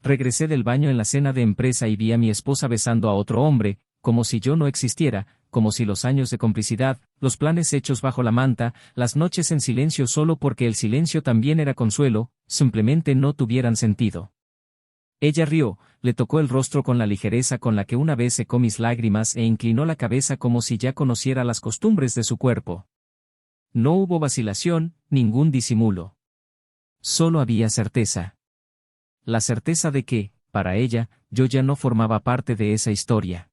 Regresé del baño en la cena de empresa y vi a mi esposa besando a otro hombre, como si yo no existiera, como si los años de complicidad, los planes hechos bajo la manta, las noches en silencio solo porque el silencio también era consuelo, simplemente no tuvieran sentido. Ella rió, le tocó el rostro con la ligereza con la que una vez secó mis lágrimas e inclinó la cabeza como si ya conociera las costumbres de su cuerpo. No hubo vacilación, ningún disimulo. Solo había certeza. La certeza de que, para ella, yo ya no formaba parte de esa historia.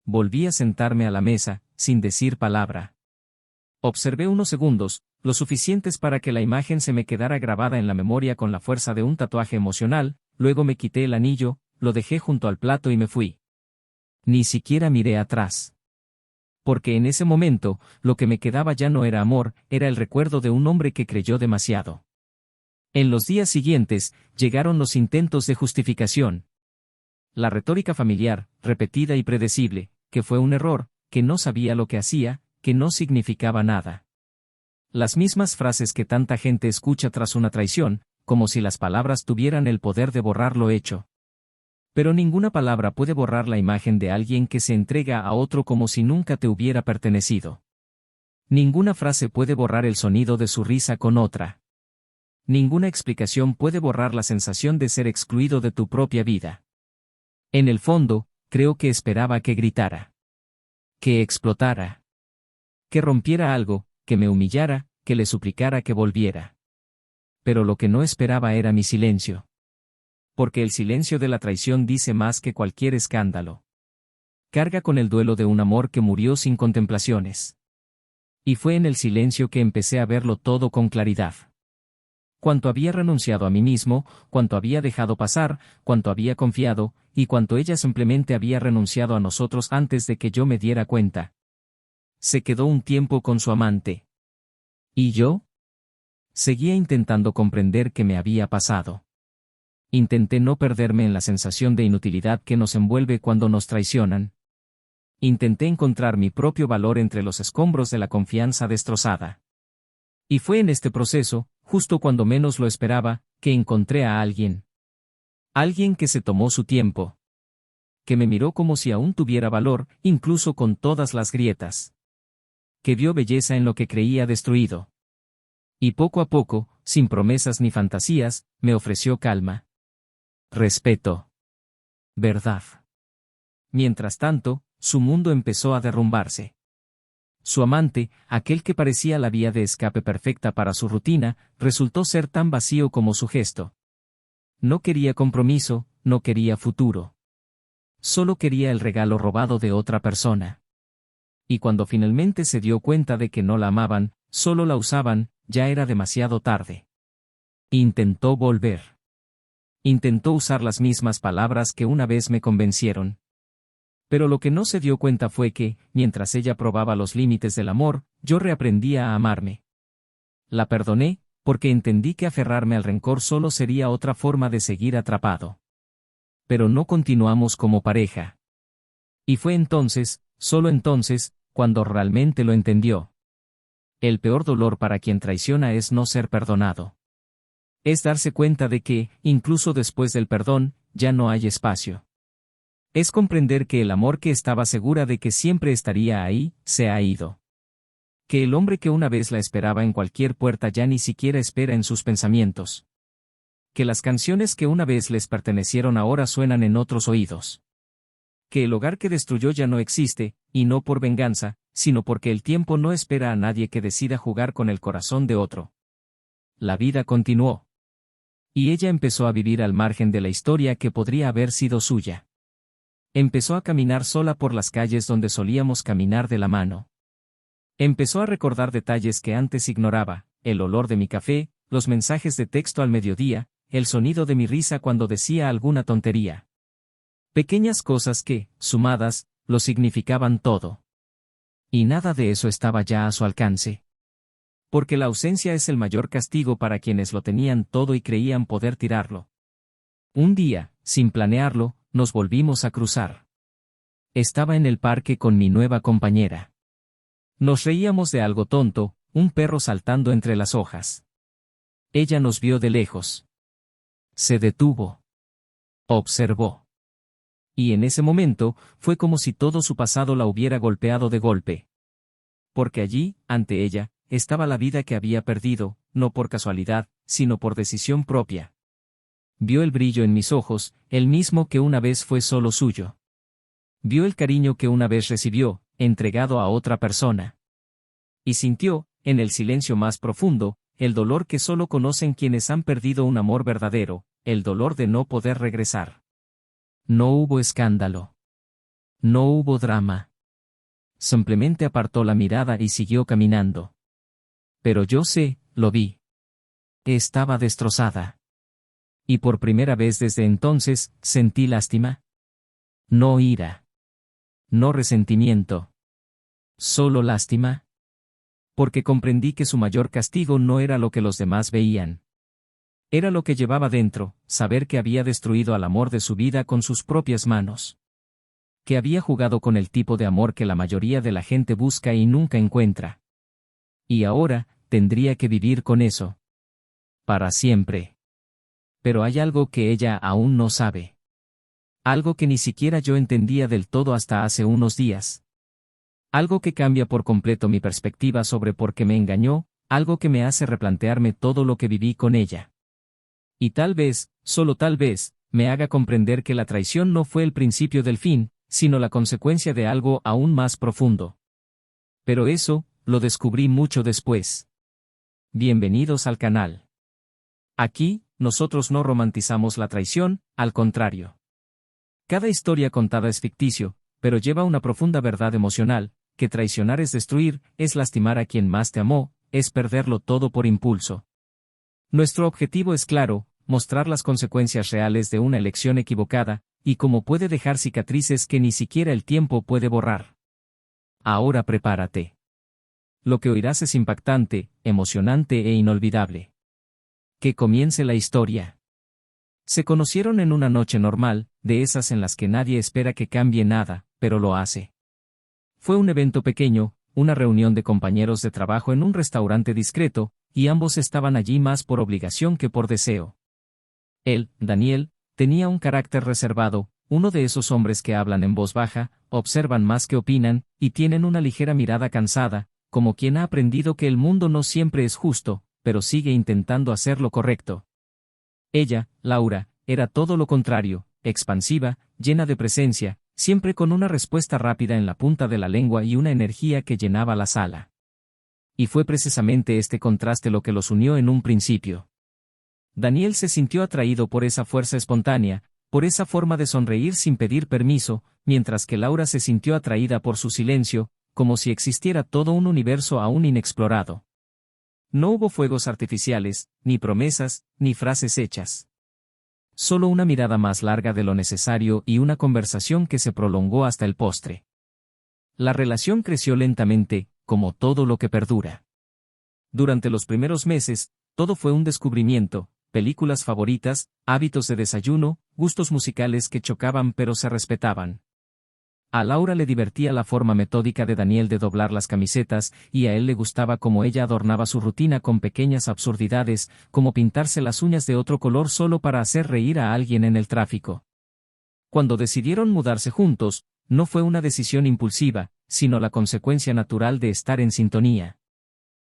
Volví a sentarme a la mesa, sin decir palabra. Observé unos segundos, lo suficientes para que la imagen se me quedara grabada en la memoria con la fuerza de un tatuaje emocional, luego me quité el anillo, lo dejé junto al plato y me fui. Ni siquiera miré atrás. Porque en ese momento, lo que me quedaba ya no era amor, era el recuerdo de un hombre que creyó demasiado. En los días siguientes, llegaron los intentos de justificación. La retórica familiar, repetida y predecible, que fue un error, que no sabía lo que hacía, que no significaba nada. Las mismas frases que tanta gente escucha tras una traición, como si las palabras tuvieran el poder de borrar lo hecho. Pero ninguna palabra puede borrar la imagen de alguien que se entrega a otro como si nunca te hubiera pertenecido. Ninguna frase puede borrar el sonido de su risa con otra. Ninguna explicación puede borrar la sensación de ser excluido de tu propia vida. En el fondo, creo que esperaba que gritara. Que explotara. Que rompiera algo, que me humillara, que le suplicara que volviera. Pero lo que no esperaba era mi silencio. Porque el silencio de la traición dice más que cualquier escándalo. Carga con el duelo de un amor que murió sin contemplaciones. Y fue en el silencio que empecé a verlo todo con claridad. Cuánto había renunciado a mí mismo, cuánto había dejado pasar, cuánto había confiado, y cuánto ella simplemente había renunciado a nosotros antes de que yo me diera cuenta. Se quedó un tiempo con su amante. ¿Y yo? Seguía intentando comprender qué me había pasado. Intenté no perderme en la sensación de inutilidad que nos envuelve cuando nos traicionan. Intenté encontrar mi propio valor entre los escombros de la confianza destrozada. Y fue en este proceso, justo cuando menos lo esperaba, que encontré a alguien. Alguien que se tomó su tiempo. Que me miró como si aún tuviera valor, incluso con todas las grietas. Que vio belleza en lo que creía destruido. Y poco a poco, sin promesas ni fantasías, me ofreció calma. Respeto. Verdad. Mientras tanto, su mundo empezó a derrumbarse. Su amante, aquel que parecía la vía de escape perfecta para su rutina, resultó ser tan vacío como su gesto. No quería compromiso, no quería futuro. Solo quería el regalo robado de otra persona. Y cuando finalmente se dio cuenta de que no la amaban, solo la usaban, ya era demasiado tarde. Intentó volver. Intentó usar las mismas palabras que una vez me convencieron. Pero lo que no se dio cuenta fue que, mientras ella probaba los límites del amor, yo reaprendía a amarme. La perdoné, porque entendí que aferrarme al rencor solo sería otra forma de seguir atrapado. Pero no continuamos como pareja. Y fue entonces, solo entonces, cuando realmente lo entendió. El peor dolor para quien traiciona es no ser perdonado. Es darse cuenta de que, incluso después del perdón, ya no hay espacio. Es comprender que el amor que estaba segura de que siempre estaría ahí, se ha ido. Que el hombre que una vez la esperaba en cualquier puerta ya ni siquiera espera en sus pensamientos. Que las canciones que una vez les pertenecieron ahora suenan en otros oídos. Que el hogar que destruyó ya no existe, y no por venganza, sino porque el tiempo no espera a nadie que decida jugar con el corazón de otro. La vida continuó. Y ella empezó a vivir al margen de la historia que podría haber sido suya. Empezó a caminar sola por las calles donde solíamos caminar de la mano. Empezó a recordar detalles que antes ignoraba, el olor de mi café, los mensajes de texto al mediodía, el sonido de mi risa cuando decía alguna tontería. Pequeñas cosas que, sumadas, lo significaban todo. Y nada de eso estaba ya a su alcance. Porque la ausencia es el mayor castigo para quienes lo tenían todo y creían poder tirarlo. Un día, sin planearlo, nos volvimos a cruzar. Estaba en el parque con mi nueva compañera. Nos reíamos de algo tonto, un perro saltando entre las hojas. Ella nos vio de lejos. Se detuvo. observó. Y en ese momento, fue como si todo su pasado la hubiera golpeado de golpe. Porque allí, ante ella, estaba la vida que había perdido, no por casualidad, sino por decisión propia. Vio el brillo en mis ojos, el mismo que una vez fue solo suyo. Vio el cariño que una vez recibió, entregado a otra persona. Y sintió, en el silencio más profundo, el dolor que solo conocen quienes han perdido un amor verdadero, el dolor de no poder regresar. No hubo escándalo. No hubo drama. Simplemente apartó la mirada y siguió caminando. Pero yo sé, lo vi. Estaba destrozada. Y por primera vez desde entonces, sentí lástima. No ira. No resentimiento. Solo lástima. Porque comprendí que su mayor castigo no era lo que los demás veían. Era lo que llevaba dentro, saber que había destruido al amor de su vida con sus propias manos. Que había jugado con el tipo de amor que la mayoría de la gente busca y nunca encuentra. Y ahora, tendría que vivir con eso. Para siempre. Pero hay algo que ella aún no sabe. Algo que ni siquiera yo entendía del todo hasta hace unos días. Algo que cambia por completo mi perspectiva sobre por qué me engañó, algo que me hace replantearme todo lo que viví con ella. Y tal vez, solo tal vez, me haga comprender que la traición no fue el principio del fin, sino la consecuencia de algo aún más profundo. Pero eso, lo descubrí mucho después. Bienvenidos al canal. Aquí, nosotros no romantizamos la traición, al contrario. Cada historia contada es ficticio, pero lleva una profunda verdad emocional, que traicionar es destruir, es lastimar a quien más te amó, es perderlo todo por impulso. Nuestro objetivo es claro, mostrar las consecuencias reales de una elección equivocada, y cómo puede dejar cicatrices que ni siquiera el tiempo puede borrar. Ahora prepárate. Lo que oirás es impactante, emocionante e inolvidable. Que comience la historia. Se conocieron en una noche normal, de esas en las que nadie espera que cambie nada, pero lo hace. Fue un evento pequeño, una reunión de compañeros de trabajo en un restaurante discreto, y ambos estaban allí más por obligación que por deseo. Él, Daniel, tenía un carácter reservado, uno de esos hombres que hablan en voz baja, observan más que opinan, y tienen una ligera mirada cansada, como quien ha aprendido que el mundo no siempre es justo, pero sigue intentando hacer lo correcto. Ella, Laura, era todo lo contrario, expansiva, llena de presencia, siempre con una respuesta rápida en la punta de la lengua y una energía que llenaba la sala. Y fue precisamente este contraste lo que los unió en un principio. Daniel se sintió atraído por esa fuerza espontánea, por esa forma de sonreír sin pedir permiso, mientras que Laura se sintió atraída por su silencio, como si existiera todo un universo aún inexplorado. No hubo fuegos artificiales, ni promesas, ni frases hechas. Solo una mirada más larga de lo necesario y una conversación que se prolongó hasta el postre. La relación creció lentamente, como todo lo que perdura. Durante los primeros meses, todo fue un descubrimiento, películas favoritas, hábitos de desayuno, gustos musicales que chocaban pero se respetaban. A Laura le divertía la forma metódica de Daniel de doblar las camisetas, y a él le gustaba cómo ella adornaba su rutina con pequeñas absurdidades, como pintarse las uñas de otro color solo para hacer reír a alguien en el tráfico. Cuando decidieron mudarse juntos, no fue una decisión impulsiva, sino la consecuencia natural de estar en sintonía.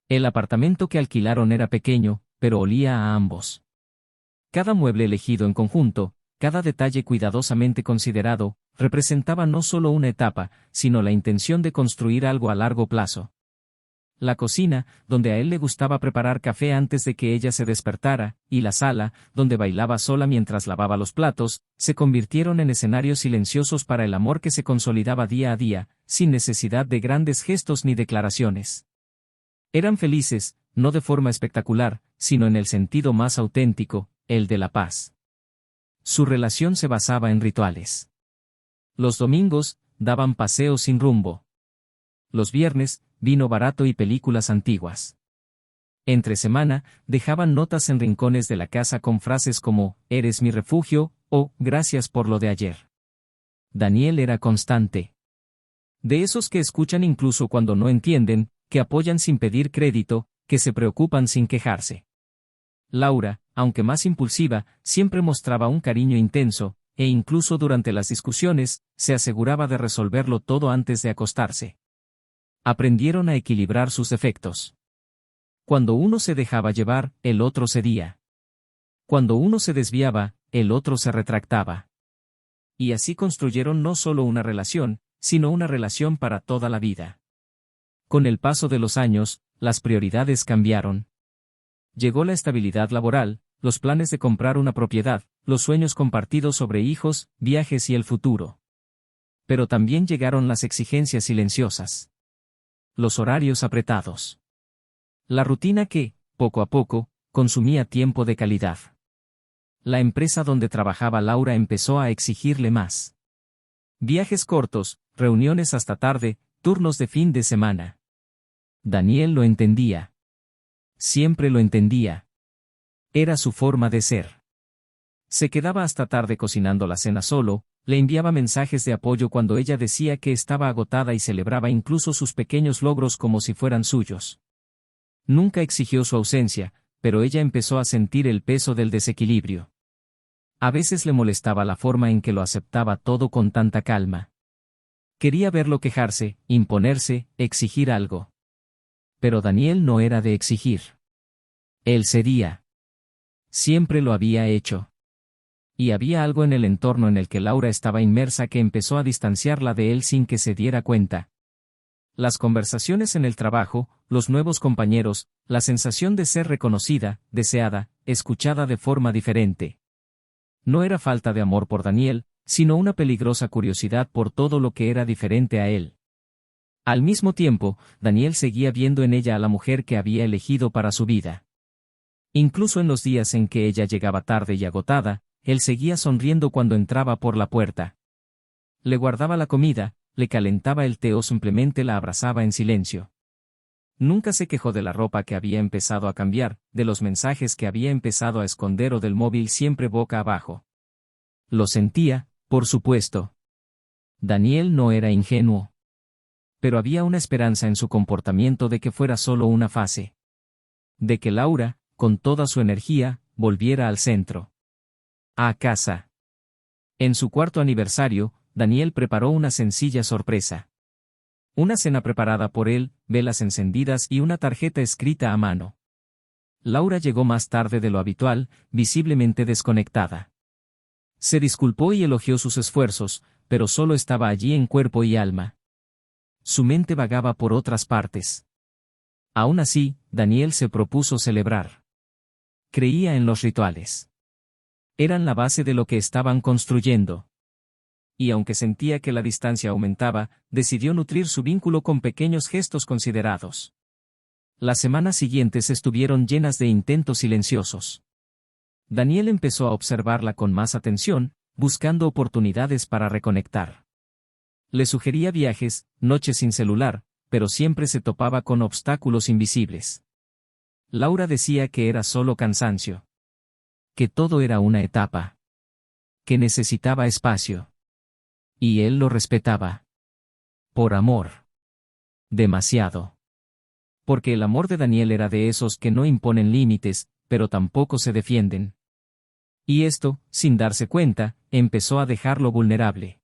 El apartamento que alquilaron era pequeño, pero olía a ambos. Cada mueble elegido en conjunto, cada detalle cuidadosamente considerado, representaba no solo una etapa, sino la intención de construir algo a largo plazo. La cocina, donde a él le gustaba preparar café antes de que ella se despertara, y la sala, donde bailaba sola mientras lavaba los platos, se convirtieron en escenarios silenciosos para el amor que se consolidaba día a día, sin necesidad de grandes gestos ni declaraciones. Eran felices, no de forma espectacular, sino en el sentido más auténtico, el de la paz. Su relación se basaba en rituales. Los domingos, daban paseos sin rumbo. Los viernes, vino barato y películas antiguas. Entre semana, dejaban notas en rincones de la casa con frases como, «Eres mi refugio», o «Gracias por lo de ayer». Daniel era constante. De esos que escuchan incluso cuando no entienden, que apoyan sin pedir crédito, que se preocupan sin quejarse. Laura, aunque más impulsiva, siempre mostraba un cariño intenso, e incluso durante las discusiones, se aseguraba de resolverlo todo antes de acostarse. Aprendieron a equilibrar sus defectos. Cuando uno se dejaba llevar, el otro cedía. Cuando uno se desviaba, el otro se retractaba. Y así construyeron no solo una relación, sino una relación para toda la vida. Con el paso de los años, las prioridades cambiaron. Llegó la estabilidad laboral, los planes de comprar una propiedad, los sueños compartidos sobre hijos, viajes y el futuro. Pero también llegaron las exigencias silenciosas. Los horarios apretados. La rutina que, poco a poco, consumía tiempo de calidad. La empresa donde trabajaba Laura empezó a exigirle más. Viajes cortos, reuniones hasta tarde, turnos de fin de semana. Daniel lo entendía. Siempre lo entendía. Era su forma de ser. Se quedaba hasta tarde cocinando la cena solo, le enviaba mensajes de apoyo cuando ella decía que estaba agotada y celebraba incluso sus pequeños logros como si fueran suyos. Nunca exigió su ausencia, pero ella empezó a sentir el peso del desequilibrio. A veces le molestaba la forma en que lo aceptaba todo con tanta calma. Quería verlo quejarse, imponerse, exigir algo. Pero Daniel no era de exigir. Él cedía. Siempre lo había hecho. Y había algo en el entorno en el que Laura estaba inmersa que empezó a distanciarla de él sin que se diera cuenta. Las conversaciones en el trabajo, los nuevos compañeros, la sensación de ser reconocida, deseada, escuchada de forma diferente. No era falta de amor por Daniel, sino una peligrosa curiosidad por todo lo que era diferente a él. Al mismo tiempo, Daniel seguía viendo en ella a la mujer que había elegido para su vida. Incluso en los días en que ella llegaba tarde y agotada, él seguía sonriendo cuando entraba por la puerta. Le guardaba la comida, le calentaba el té o simplemente la abrazaba en silencio. Nunca se quejó de la ropa que había empezado a cambiar, de los mensajes que había empezado a esconder o del móvil siempre boca abajo. Lo sentía, por supuesto. Daniel no era ingenuo. Pero había una esperanza en su comportamiento de que fuera solo una fase. De que Laura, con toda su energía, volviera al centro. A casa. En su cuarto aniversario, Daniel preparó una sencilla sorpresa. Una cena preparada por él, velas encendidas y una tarjeta escrita a mano. Laura llegó más tarde de lo habitual, visiblemente desconectada. Se disculpó y elogió sus esfuerzos, pero solo estaba allí en cuerpo y alma. Su mente vagaba por otras partes. Aún así, Daniel se propuso celebrar. Creía en los rituales. Eran la base de lo que estaban construyendo. Y aunque sentía que la distancia aumentaba, decidió nutrir su vínculo con pequeños gestos considerados. Las semanas siguientes estuvieron llenas de intentos silenciosos. Daniel empezó a observarla con más atención, buscando oportunidades para reconectar. Le sugería viajes, noches sin celular, pero siempre se topaba con obstáculos invisibles. Laura decía que era solo cansancio. Que todo era una etapa. Que necesitaba espacio. Y él lo respetaba. Por amor. Demasiado. Porque el amor de Daniel era de esos que no imponen límites, pero tampoco se defienden. Y esto, sin darse cuenta, empezó a dejarlo vulnerable.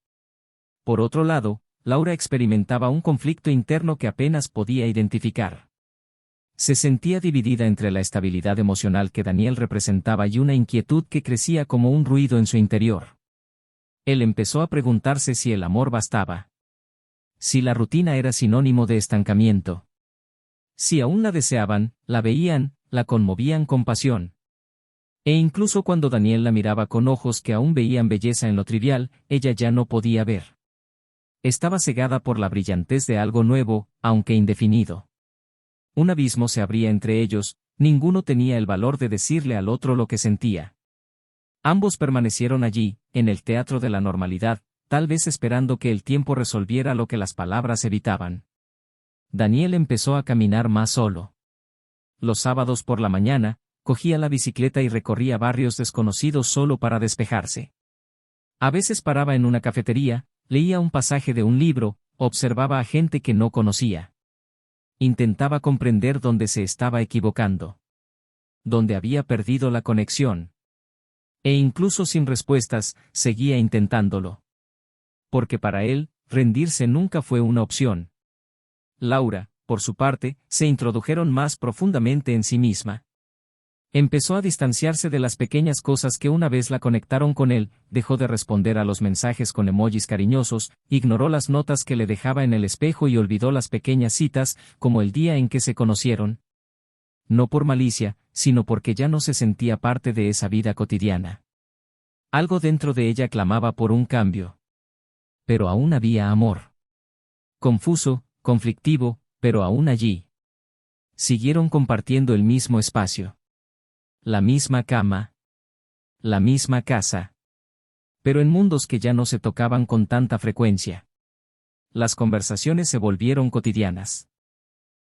Por otro lado, Laura experimentaba un conflicto interno que apenas podía identificar. Se sentía dividida entre la estabilidad emocional que Daniel representaba y una inquietud que crecía como un ruido en su interior. Él empezó a preguntarse si el amor bastaba. Si la rutina era sinónimo de estancamiento. Si aún la deseaban, la veían, la conmovían con pasión. E incluso cuando Daniel la miraba con ojos que aún veían belleza en lo trivial, ella ya no podía ver. Estaba cegada por la brillantez de algo nuevo, aunque indefinido. Un abismo se abría entre ellos, ninguno tenía el valor de decirle al otro lo que sentía. Ambos permanecieron allí, en el teatro de la normalidad, tal vez esperando que el tiempo resolviera lo que las palabras evitaban. Daniel empezó a caminar más solo. Los sábados por la mañana, cogía la bicicleta y recorría barrios desconocidos solo para despejarse. A veces paraba en una cafetería, leía un pasaje de un libro, observaba a gente que no conocía. Intentaba comprender dónde se estaba equivocando. Dónde había perdido la conexión. E incluso sin respuestas, seguía intentándolo. Porque para él, rendirse nunca fue una opción. Laura, por su parte, se introdujeron más profundamente en sí misma. Empezó a distanciarse de las pequeñas cosas que una vez la conectaron con él, dejó de responder a los mensajes con emojis cariñosos, ignoró las notas que le dejaba en el espejo y olvidó las pequeñas citas, como el día en que se conocieron. No por malicia, sino porque ya no se sentía parte de esa vida cotidiana. Algo dentro de ella clamaba por un cambio. Pero aún había amor. Confuso, conflictivo, pero aún allí. Siguieron compartiendo el mismo espacio. La misma cama. La misma casa. Pero en mundos que ya no se tocaban con tanta frecuencia. Las conversaciones se volvieron cotidianas.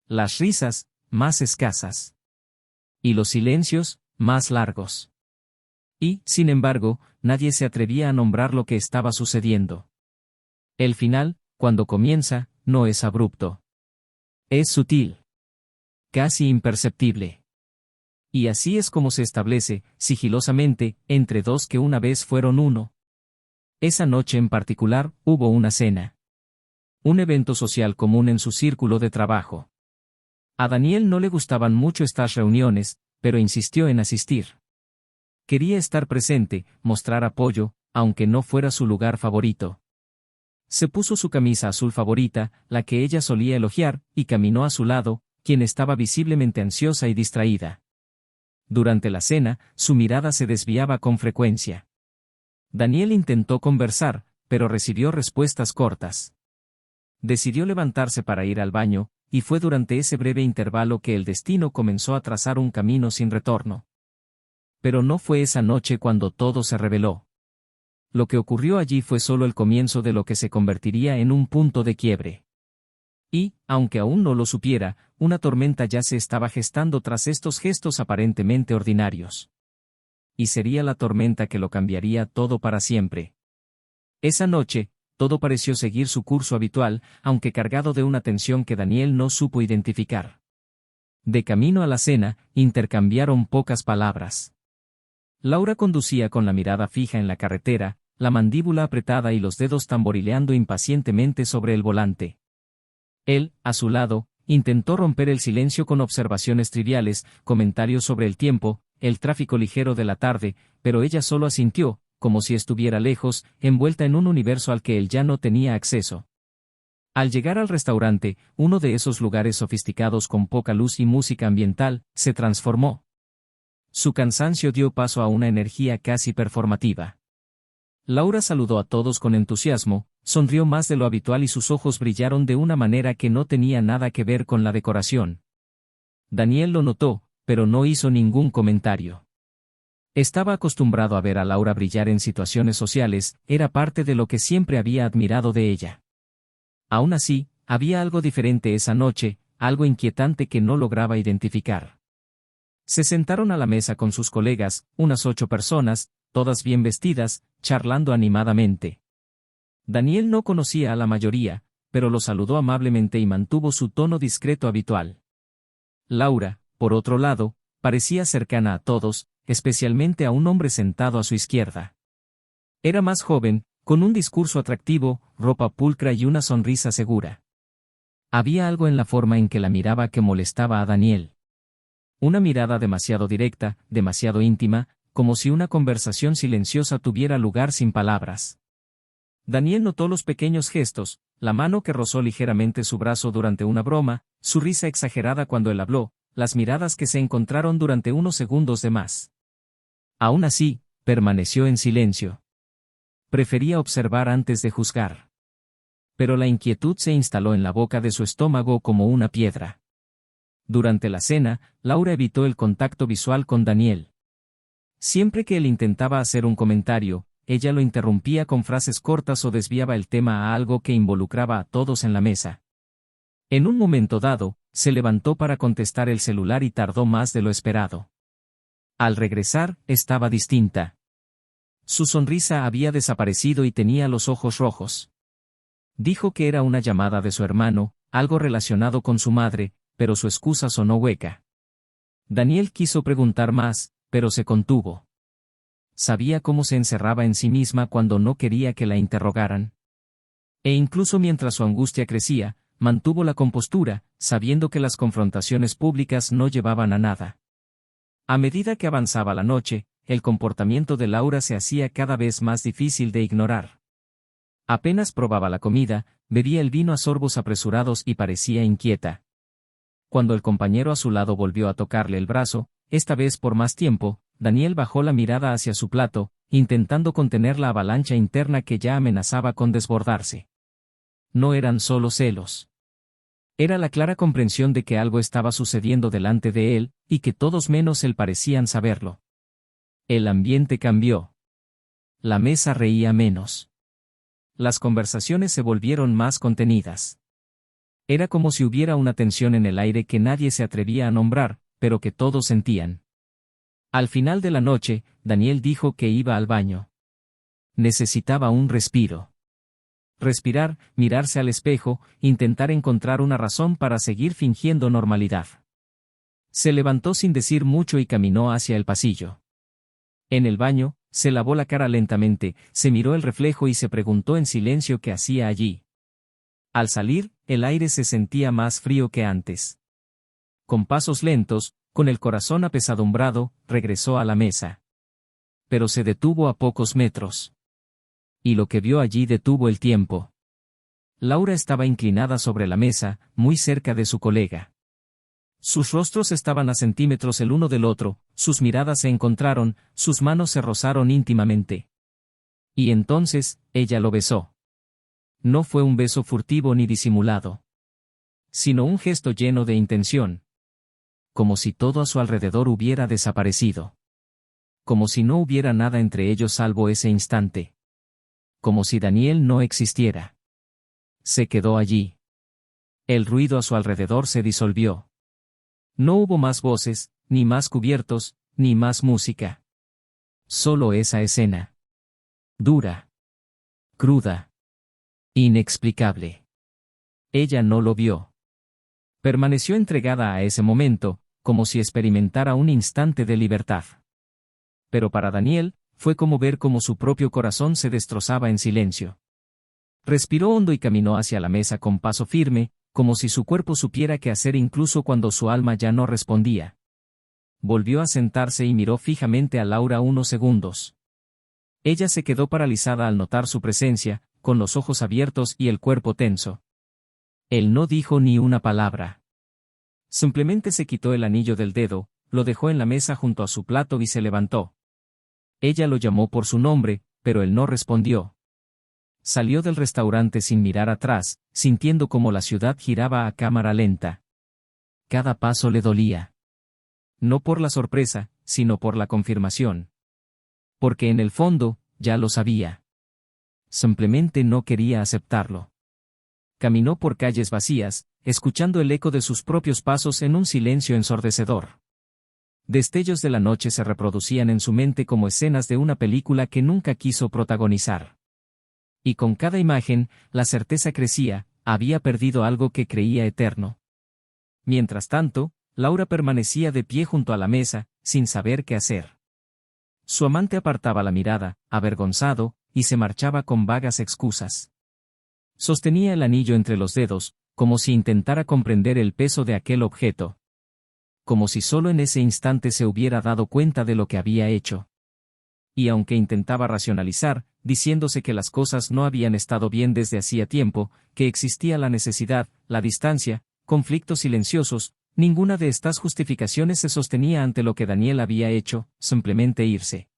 Las risas, más escasas. Y los silencios, más largos. Y, sin embargo, nadie se atrevía a nombrar lo que estaba sucediendo. El final, cuando comienza, no es abrupto. Es sutil. Casi imperceptible. Y así es como se establece, sigilosamente, entre dos que una vez fueron uno. Esa noche en particular, hubo una cena. Un evento social común en su círculo de trabajo. A Daniel no le gustaban mucho estas reuniones, pero insistió en asistir. Quería estar presente, mostrar apoyo, aunque no fuera su lugar favorito. Se puso su camisa azul favorita, la que ella solía elogiar, y caminó a su lado, quien estaba visiblemente ansiosa y distraída. Durante la cena, su mirada se desviaba con frecuencia. Daniel intentó conversar, pero recibió respuestas cortas. Decidió levantarse para ir al baño, y fue durante ese breve intervalo que el destino comenzó a trazar un camino sin retorno. Pero no fue esa noche cuando todo se reveló. Lo que ocurrió allí fue solo el comienzo de lo que se convertiría en un punto de quiebre. Y, aunque aún no lo supiera, una tormenta ya se estaba gestando tras estos gestos aparentemente ordinarios. Y sería la tormenta que lo cambiaría todo para siempre. Esa noche, todo pareció seguir su curso habitual, aunque cargado de una tensión que Daniel no supo identificar. De camino a la cena, intercambiaron pocas palabras. Laura conducía con la mirada fija en la carretera, la mandíbula apretada y los dedos tamborileando impacientemente sobre el volante. Él, a su lado, intentó romper el silencio con observaciones triviales, comentarios sobre el tiempo, el tráfico ligero de la tarde, pero ella solo asintió, como si estuviera lejos, envuelta en un universo al que él ya no tenía acceso. Al llegar al restaurante, uno de esos lugares sofisticados con poca luz y música ambiental, se transformó. Su cansancio dio paso a una energía casi performativa. Laura saludó a todos con entusiasmo, sonrió más de lo habitual y sus ojos brillaron de una manera que no tenía nada que ver con la decoración. Daniel lo notó, pero no hizo ningún comentario. Estaba acostumbrado a ver a Laura brillar en situaciones sociales, era parte de lo que siempre había admirado de ella. Aún así, había algo diferente esa noche, algo inquietante que no lograba identificar. Se sentaron a la mesa con sus colegas, unas 8 personas, todas bien vestidas, charlando animadamente. Daniel no conocía a la mayoría, pero lo saludó amablemente y mantuvo su tono discreto habitual. Laura, por otro lado, parecía cercana a todos, especialmente a un hombre sentado a su izquierda. Era más joven, con un discurso atractivo, ropa pulcra y una sonrisa segura. Había algo en la forma en que la miraba que molestaba a Daniel. Una mirada demasiado directa, demasiado íntima, como si una conversación silenciosa tuviera lugar sin palabras. Daniel notó los pequeños gestos, la mano que rozó ligeramente su brazo durante una broma, su risa exagerada cuando él habló, las miradas que se encontraron durante unos segundos de más. Aún así, permaneció en silencio. Prefería observar antes de juzgar. Pero la inquietud se instaló en la boca de su estómago como una piedra. Durante la cena, Laura evitó el contacto visual con Daniel. Siempre que él intentaba hacer un comentario, ella lo interrumpía con frases cortas o desviaba el tema a algo que involucraba a todos en la mesa. En un momento dado, se levantó para contestar el celular y tardó más de lo esperado. Al regresar, estaba distinta. Su sonrisa había desaparecido y tenía los ojos rojos. Dijo que era una llamada de su hermano, algo relacionado con su madre, pero su excusa sonó hueca. Daniel quiso preguntar más, pero se contuvo. sabía cómo se encerraba en sí misma cuando no quería que la interrogaran. E incluso mientras su angustia crecía, mantuvo la compostura, sabiendo que las confrontaciones públicas no llevaban a nada. A medida que avanzaba la noche, el comportamiento de Laura se hacía cada vez más difícil de ignorar. Apenas probaba la comida, bebía el vino a sorbos apresurados y parecía inquieta. Cuando el compañero a su lado volvió a tocarle el brazo, esta vez por más tiempo, Daniel bajó la mirada hacia su plato, intentando contener la avalancha interna que ya amenazaba con desbordarse. No eran solo celos. Era la clara comprensión de que algo estaba sucediendo delante de él, y que todos menos él parecían saberlo. El ambiente cambió. La mesa reía menos. Las conversaciones se volvieron más contenidas. Era como si hubiera una tensión en el aire que nadie se atrevía a nombrar, pero que todos sentían. Al final de la noche, Daniel dijo que iba al baño. Necesitaba un respiro. Respirar, mirarse al espejo, intentar encontrar una razón para seguir fingiendo normalidad. Se levantó sin decir mucho y caminó hacia el pasillo. En el baño, se lavó la cara lentamente, se miró el reflejo y se preguntó en silencio qué hacía allí. Al salir, el aire se sentía más frío que antes. Con pasos lentos, con el corazón apesadumbrado, regresó a la mesa. Pero se detuvo a pocos metros. Y lo que vio allí detuvo el tiempo. Laura estaba inclinada sobre la mesa, muy cerca de su colega. Sus rostros estaban a centímetros el uno del otro, sus miradas se encontraron, sus manos se rozaron íntimamente. Y entonces, ella lo besó. No fue un beso furtivo ni disimulado, sino un gesto lleno de intención. Como si todo a su alrededor hubiera desaparecido. Como si no hubiera nada entre ellos salvo ese instante. Como si Daniel no existiera. Se quedó allí. El ruido a su alrededor se disolvió. No hubo más voces, ni más cubiertos, ni más música. Solo esa escena. Dura. Cruda. Inexplicable. Ella no lo vio. Permaneció entregada a ese momento, como si experimentara un instante de libertad. Pero para Daniel, fue como ver cómo su propio corazón se destrozaba en silencio. Respiró hondo y caminó hacia la mesa con paso firme, como si su cuerpo supiera qué hacer incluso cuando su alma ya no respondía. Volvió a sentarse y miró fijamente a Laura unos segundos. Ella se quedó paralizada al notar su presencia, con los ojos abiertos y el cuerpo tenso. Él no dijo ni una palabra. Simplemente se quitó el anillo del dedo, lo dejó en la mesa junto a su plato y se levantó. Ella lo llamó por su nombre, pero él no respondió. Salió del restaurante sin mirar atrás, sintiendo como la ciudad giraba a cámara lenta. Cada paso le dolía. No por la sorpresa, sino por la confirmación. Porque en el fondo, ya lo sabía. Simplemente no quería aceptarlo. Caminó por calles vacías, escuchando el eco de sus propios pasos en un silencio ensordecedor. Destellos de la noche se reproducían en su mente como escenas de una película que nunca quiso protagonizar. Y con cada imagen, la certeza crecía, había perdido algo que creía eterno. Mientras tanto, Laura permanecía de pie junto a la mesa, sin saber qué hacer. Su amante apartaba la mirada, avergonzado, y se marchaba con vagas excusas. Sostenía el anillo entre los dedos, como si intentara comprender el peso de aquel objeto. Como si solo en ese instante se hubiera dado cuenta de lo que había hecho. Y aunque intentaba racionalizar, diciéndose que las cosas no habían estado bien desde hacía tiempo, que existía la necesidad, la distancia, conflictos silenciosos, ninguna de estas justificaciones se sostenía ante lo que Daniel había hecho, simplemente irse.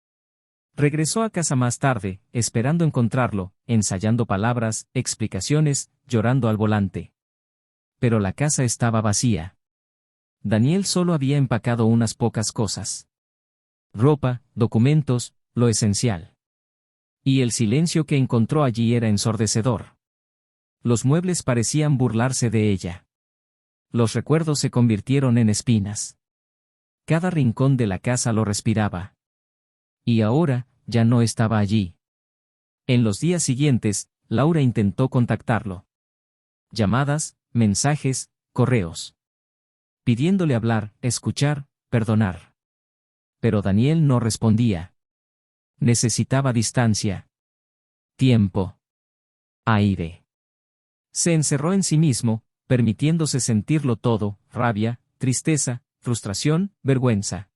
Regresó a casa más tarde, esperando encontrarlo, ensayando palabras, explicaciones, llorando al volante. Pero la casa estaba vacía. Daniel solo había empacado unas pocas cosas. Ropa, documentos, lo esencial. Y el silencio que encontró allí era ensordecedor. Los muebles parecían burlarse de ella. Los recuerdos se convirtieron en espinas. Cada rincón de la casa lo respiraba. Y ahora, ya no estaba allí. En los días siguientes, Laura intentó contactarlo. Llamadas, mensajes, correos. Pidiéndole hablar, escuchar, perdonar. Pero Daniel no respondía. necesitaba distancia, tiempo, aire. Se encerró en sí mismo, permitiéndose sentirlo todo, rabia, tristeza, frustración, vergüenza.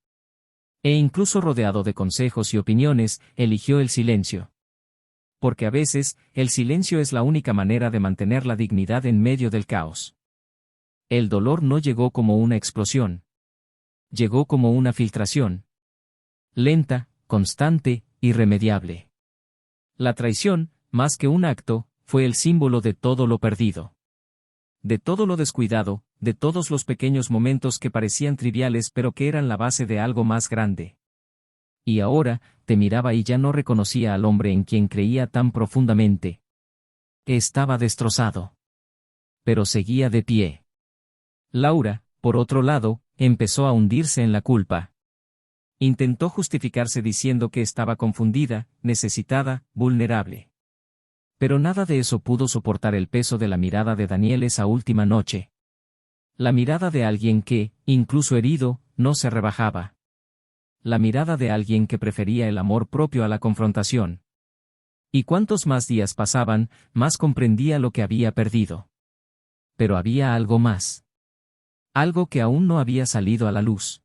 E incluso rodeado de consejos y opiniones, eligió el silencio. Porque a veces, el silencio es la única manera de mantener la dignidad en medio del caos. El dolor no llegó como una explosión. Llegó como una filtración. Lenta, constante, irremediable. La traición, más que un acto, fue el símbolo de todo lo perdido. De todo lo descuidado, de todos los pequeños momentos que parecían triviales pero que eran la base de algo más grande. Y ahora, te miraba y ya no reconocía al hombre en quien creía tan profundamente. Estaba destrozado. Pero seguía de pie. Laura, por otro lado, empezó a hundirse en la culpa. Intentó justificarse diciendo que estaba confundida, necesitada, vulnerable. Pero nada de eso pudo soportar el peso de la mirada de Daniel esa última noche. La mirada de alguien que, incluso herido, no se rebajaba. La mirada de alguien que prefería el amor propio a la confrontación. Y cuantos más días pasaban, más comprendía lo que había perdido. Pero había algo más. Algo que aún no había salido a la luz.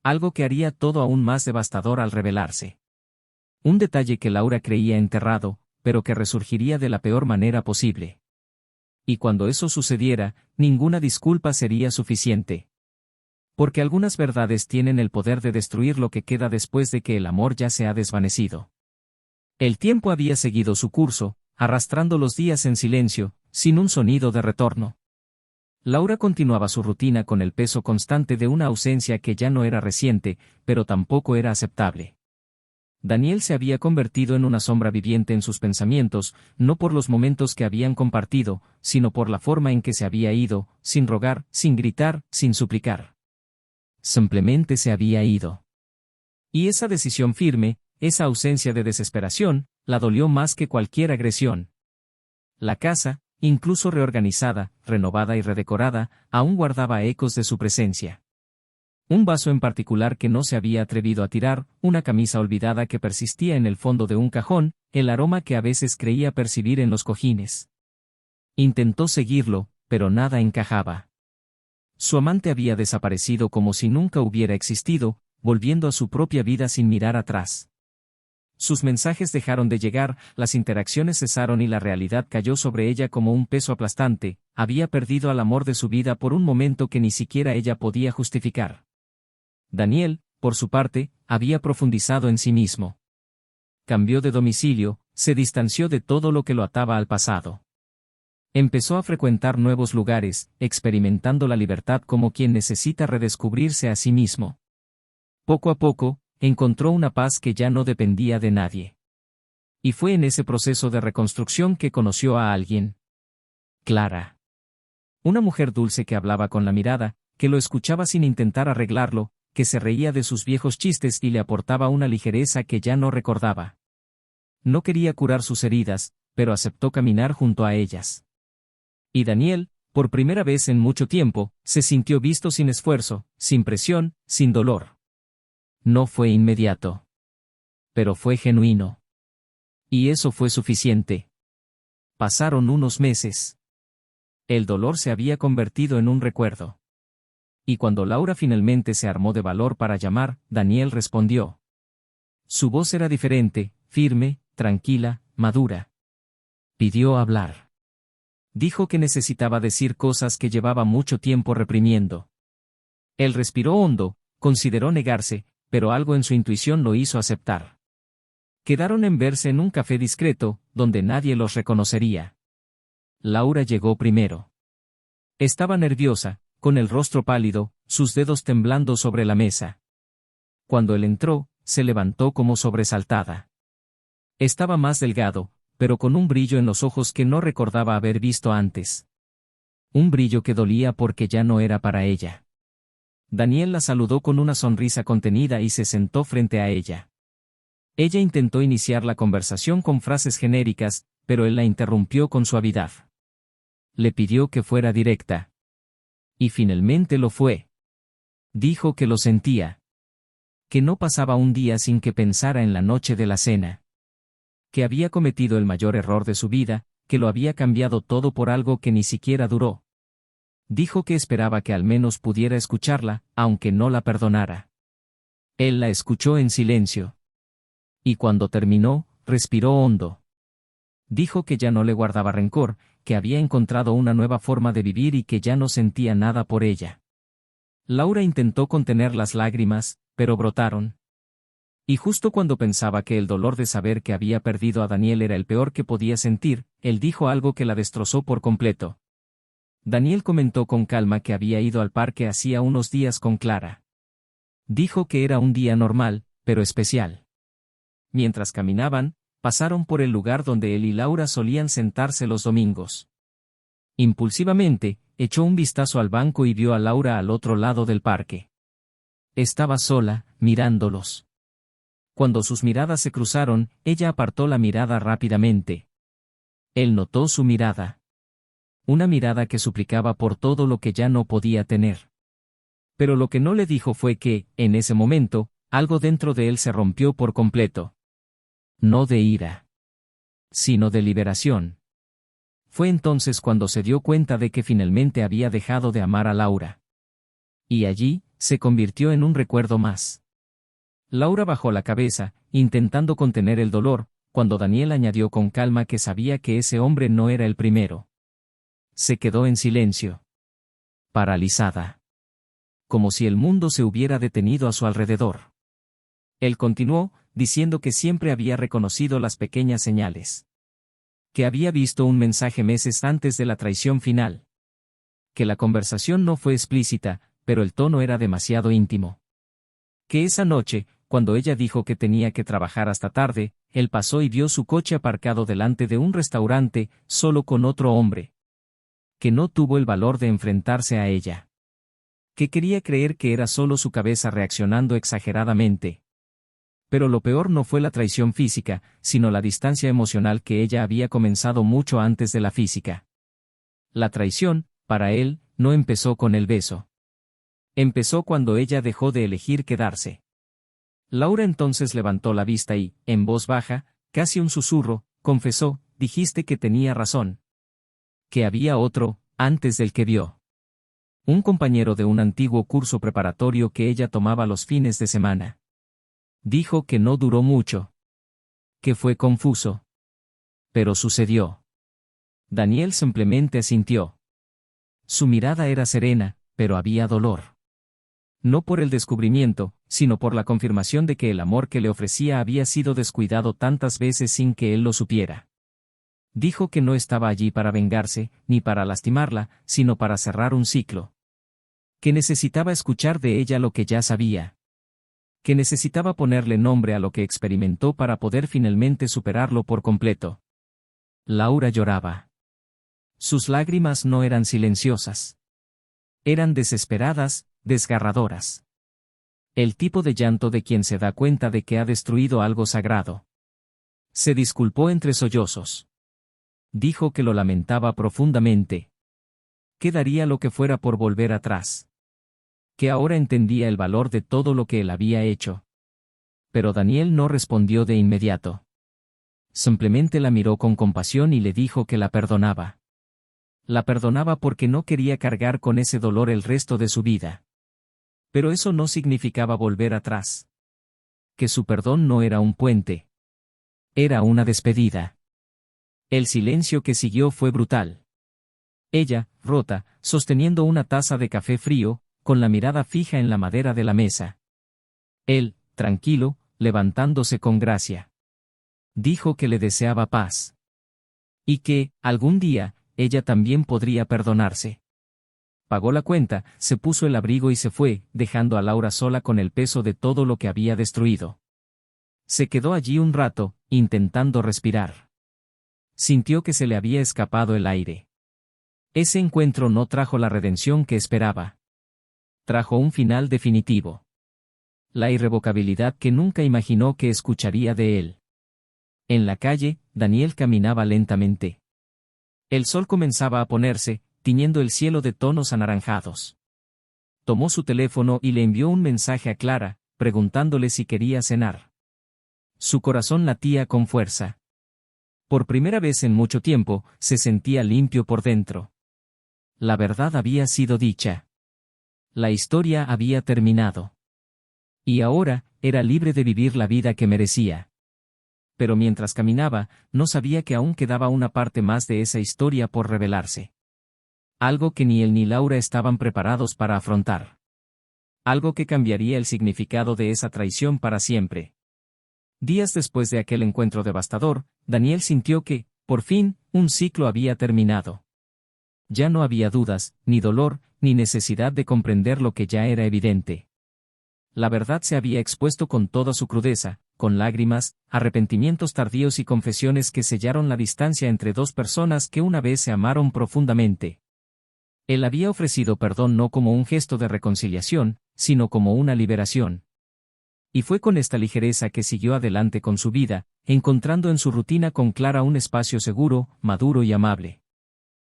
Algo que haría todo aún más devastador al revelarse. Un detalle que Laura creía enterrado, pero que resurgiría de la peor manera posible. Y cuando eso sucediera, ninguna disculpa sería suficiente. Porque algunas verdades tienen el poder de destruir lo que queda después de que el amor ya se ha desvanecido. El tiempo había seguido su curso, arrastrando los días en silencio, sin un sonido de retorno. Laura continuaba su rutina con el peso constante de una ausencia que ya no era reciente, pero tampoco era aceptable. Daniel se había convertido en una sombra viviente en sus pensamientos, no por los momentos que habían compartido, sino por la forma en que se había ido, sin rogar, sin gritar, sin suplicar. Simplemente se había ido. Y esa decisión firme, esa ausencia de desesperación, la dolió más que cualquier agresión. La casa, incluso reorganizada, renovada y redecorada, aún guardaba ecos de su presencia. Un vaso en particular que no se había atrevido a tirar, una camisa olvidada que persistía en el fondo de un cajón, el aroma que a veces creía percibir en los cojines. Intentó seguirlo, pero nada encajaba. Su amante había desaparecido como si nunca hubiera existido, volviendo a su propia vida sin mirar atrás. Sus mensajes dejaron de llegar, las interacciones cesaron y la realidad cayó sobre ella como un peso aplastante. Había perdido al amor de su vida por un momento que ni siquiera ella podía justificar. Daniel, por su parte, había profundizado en sí mismo. Cambió de domicilio, se distanció de todo lo que lo ataba al pasado. Empezó a frecuentar nuevos lugares, experimentando la libertad como quien necesita redescubrirse a sí mismo. Poco a poco, encontró una paz que ya no dependía de nadie. Y fue en ese proceso de reconstrucción que conoció a alguien. Clara. Una mujer dulce que hablaba con la mirada, que lo escuchaba sin intentar arreglarlo, que se reía de sus viejos chistes y le aportaba una ligereza que ya no recordaba. No quería curar sus heridas, pero aceptó caminar junto a ellas. Y Daniel, por primera vez en mucho tiempo, se sintió visto sin esfuerzo, sin presión, sin dolor. No fue inmediato. Pero fue genuino. Y eso fue suficiente. Pasaron unos meses. El dolor se había convertido en un recuerdo. Y cuando Laura finalmente se armó de valor para llamar, Daniel respondió. Su voz era diferente, firme, tranquila, madura. Pidió hablar. Dijo que necesitaba decir cosas que llevaba mucho tiempo reprimiendo. Él respiró hondo, consideró negarse, pero algo en su intuición lo hizo aceptar. Quedaron en verse en un café discreto, donde nadie los reconocería. Laura llegó primero. Estaba nerviosa, con el rostro pálido, sus dedos temblando sobre la mesa. Cuando él entró, se levantó como sobresaltada. Estaba más delgado, pero con un brillo en los ojos que no recordaba haber visto antes. Un brillo que dolía porque ya no era para ella. Daniel la saludó con una sonrisa contenida y se sentó frente a ella. Ella intentó iniciar la conversación con frases genéricas, pero él la interrumpió con suavidad. Le pidió que fuera directa. Y finalmente lo fue. Dijo que lo sentía. Que no pasaba un día sin que pensara en la noche de la cena. Que había cometido el mayor error de su vida, que lo había cambiado todo por algo que ni siquiera duró. Dijo que esperaba que al menos pudiera escucharla, aunque no la perdonara. Él la escuchó en silencio. Y cuando terminó, respiró hondo. Dijo que ya no le guardaba rencor, que había encontrado una nueva forma de vivir y que ya no sentía nada por ella. Laura intentó contener las lágrimas, pero brotaron. Y justo cuando pensaba que el dolor de saber que había perdido a Daniel era el peor que podía sentir, él dijo algo que la destrozó por completo. Daniel comentó con calma que había ido al parque hacía unos días con Clara. Dijo que era un día normal, pero especial. Mientras caminaban, pasaron por el lugar donde él y Laura solían sentarse los domingos. Impulsivamente, echó un vistazo al banco y vio a Laura al otro lado del parque. Estaba sola, mirándolos. Cuando sus miradas se cruzaron, ella apartó la mirada rápidamente. Él notó su mirada. Una mirada que suplicaba por todo lo que ya no podía tener. Pero lo que no le dijo fue que, en ese momento, algo dentro de él se rompió por completo. No de ira, sino de liberación. Fue entonces cuando se dio cuenta de que finalmente había dejado de amar a Laura. Y allí, se convirtió en un recuerdo más. Laura bajó la cabeza, intentando contener el dolor, cuando Daniel añadió con calma que sabía que ese hombre no era el primero. Se quedó en silencio. Paralizada. Como si el mundo se hubiera detenido a su alrededor. Él continuó, diciendo que siempre había reconocido las pequeñas señales. Que había visto un mensaje meses antes de la traición final. Que la conversación no fue explícita, pero el tono era demasiado íntimo. Que esa noche, cuando ella dijo que tenía que trabajar hasta tarde, él pasó y vio su coche aparcado delante de un restaurante, solo con otro hombre. Que no tuvo el valor de enfrentarse a ella. Que quería creer que era solo su cabeza reaccionando exageradamente. Pero lo peor no fue la traición física, sino la distancia emocional que ella había comenzado mucho antes de la física. La traición, para él, no empezó con el beso. Empezó cuando ella dejó de elegir quedarse. Laura entonces levantó la vista y, en voz baja, casi un susurro, confesó, dijiste que tenía razón. Que había otro, antes del que vio. Un compañero de un antiguo curso preparatorio que ella tomaba los fines de semana. Dijo que no duró mucho. Que fue confuso. Pero sucedió. Daniel simplemente asintió. Su mirada era serena, pero había dolor. No por el descubrimiento, sino por la confirmación de que el amor que le ofrecía había sido descuidado tantas veces sin que él lo supiera. Dijo que no estaba allí para vengarse, ni para lastimarla, sino para cerrar un ciclo. Que necesitaba escuchar de ella lo que ya sabía. Que necesitaba ponerle nombre a lo que experimentó para poder finalmente superarlo por completo. Laura lloraba. Sus lágrimas no eran silenciosas. Eran desesperadas, desgarradoras. El tipo de llanto de quien se da cuenta de que ha destruido algo sagrado. Se disculpó entre sollozos. Dijo que lo lamentaba profundamente. Que daría lo que fuera por volver atrás. Que ahora entendía el valor de todo lo que él había hecho. Pero Daniel no respondió de inmediato. Simplemente la miró con compasión y le dijo que la perdonaba. La perdonaba porque no quería cargar con ese dolor el resto de su vida. Pero eso no significaba volver atrás. Que su perdón no era un puente. Era una despedida. El silencio que siguió fue brutal. Ella, rota, sosteniendo una taza de café frío, con la mirada fija en la madera de la mesa. Él, tranquilo, levantándose con gracia. Dijo que le deseaba paz. Y que, algún día, ella también podría perdonarse. Pagó la cuenta, se puso el abrigo y se fue, dejando a Laura sola con el peso de todo lo que había destruido. Se quedó allí un rato, intentando respirar. Sintió que se le había escapado el aire. Ese encuentro no trajo la redención que esperaba. Trajo un final definitivo. La irrevocabilidad que nunca imaginó que escucharía de él. En la calle, Daniel caminaba lentamente. El sol comenzaba a ponerse, tiñendo el cielo de tonos anaranjados. Tomó su teléfono y le envió un mensaje a Clara, preguntándole si quería cenar. Su corazón latía con fuerza. Por primera vez en mucho tiempo, se sentía limpio por dentro. La verdad había sido dicha. La historia había terminado. Y ahora, era libre de vivir la vida que merecía. Pero mientras caminaba, no sabía que aún quedaba una parte más de esa historia por revelarse. Algo que ni él ni Laura estaban preparados para afrontar. Algo que cambiaría el significado de esa traición para siempre. Días después de aquel encuentro devastador, Daniel sintió que, por fin, un ciclo había terminado. Ya no había dudas, ni dolor, ni necesidad de comprender lo que ya era evidente. La verdad se había expuesto con toda su crudeza, con lágrimas, arrepentimientos tardíos y confesiones que sellaron la distancia entre dos personas que una vez se amaron profundamente. Él había ofrecido perdón no como un gesto de reconciliación, sino como una liberación. Y fue con esta ligereza que siguió adelante con su vida, encontrando en su rutina con Clara un espacio seguro, maduro y amable.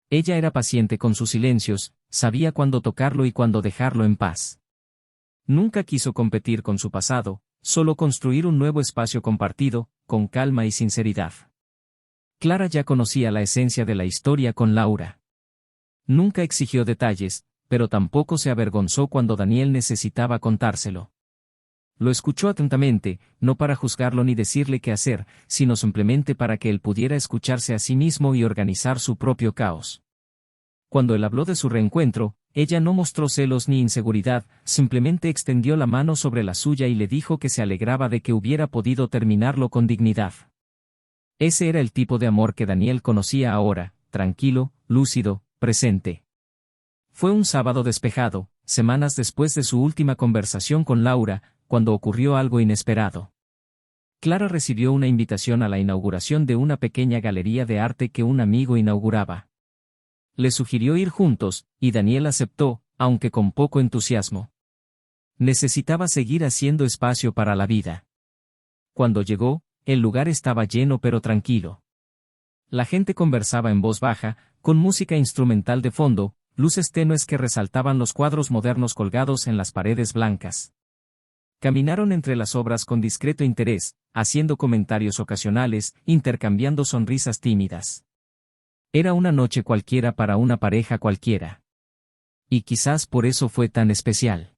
Ella era paciente con sus silencios, sabía cuándo tocarlo y cuándo dejarlo en paz. Nunca quiso competir con su pasado, solo construir un nuevo espacio compartido, con calma y sinceridad. Clara ya conocía la esencia de la historia con Laura. Nunca exigió detalles, pero tampoco se avergonzó cuando Daniel necesitaba contárselo. Lo escuchó atentamente, no para juzgarlo ni decirle qué hacer, sino simplemente para que él pudiera escucharse a sí mismo y organizar su propio caos. Cuando él habló de su reencuentro, ella no mostró celos ni inseguridad, simplemente extendió la mano sobre la suya y le dijo que se alegraba de que hubiera podido terminarlo con dignidad. Ese era el tipo de amor que Daniel conocía ahora, tranquilo, lúcido, presente. Fue un sábado despejado, semanas después de su última conversación con Laura, cuando ocurrió algo inesperado. Clara recibió una invitación a la inauguración de una pequeña galería de arte que un amigo inauguraba. Le sugirió ir juntos, y Daniel aceptó, aunque con poco entusiasmo. Necesitaba seguir haciendo espacio para la vida. Cuando llegó, el lugar estaba lleno pero tranquilo. La gente conversaba en voz baja, con música instrumental de fondo, luces tenues que resaltaban los cuadros modernos colgados en las paredes blancas. Caminaron entre las obras con discreto interés, haciendo comentarios ocasionales, intercambiando sonrisas tímidas. Era una noche cualquiera para una pareja cualquiera. Y quizás por eso fue tan especial.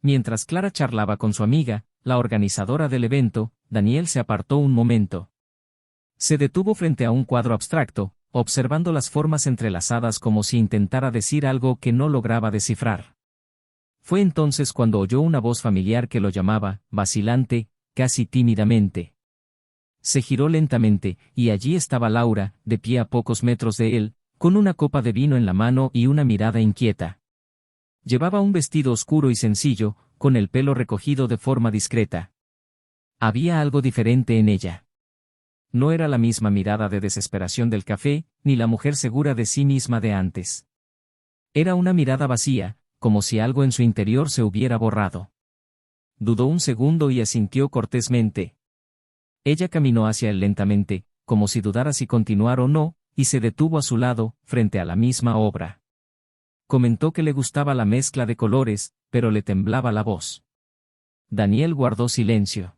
Mientras Clara charlaba con su amiga, la organizadora del evento, Daniel se apartó un momento. Se detuvo frente a un cuadro abstracto, observando las formas entrelazadas como si intentara decir algo que no lograba descifrar. Fue entonces cuando oyó una voz familiar que lo llamaba, vacilante, casi tímidamente. Se giró lentamente, y allí estaba Laura, de pie a pocos metros de él, con una copa de vino en la mano y una mirada inquieta. Llevaba un vestido oscuro y sencillo, con el pelo recogido de forma discreta. Había algo diferente en ella. No era la misma mirada de desesperación del café, ni la mujer segura de sí misma de antes. Era una mirada vacía, como si algo en su interior se hubiera borrado. Dudó un segundo y asintió cortésmente. Ella caminó hacia él lentamente, como si dudara si continuar o no, y se detuvo a su lado, frente a la misma obra. Comentó que le gustaba la mezcla de colores, pero le temblaba la voz. Daniel guardó silencio.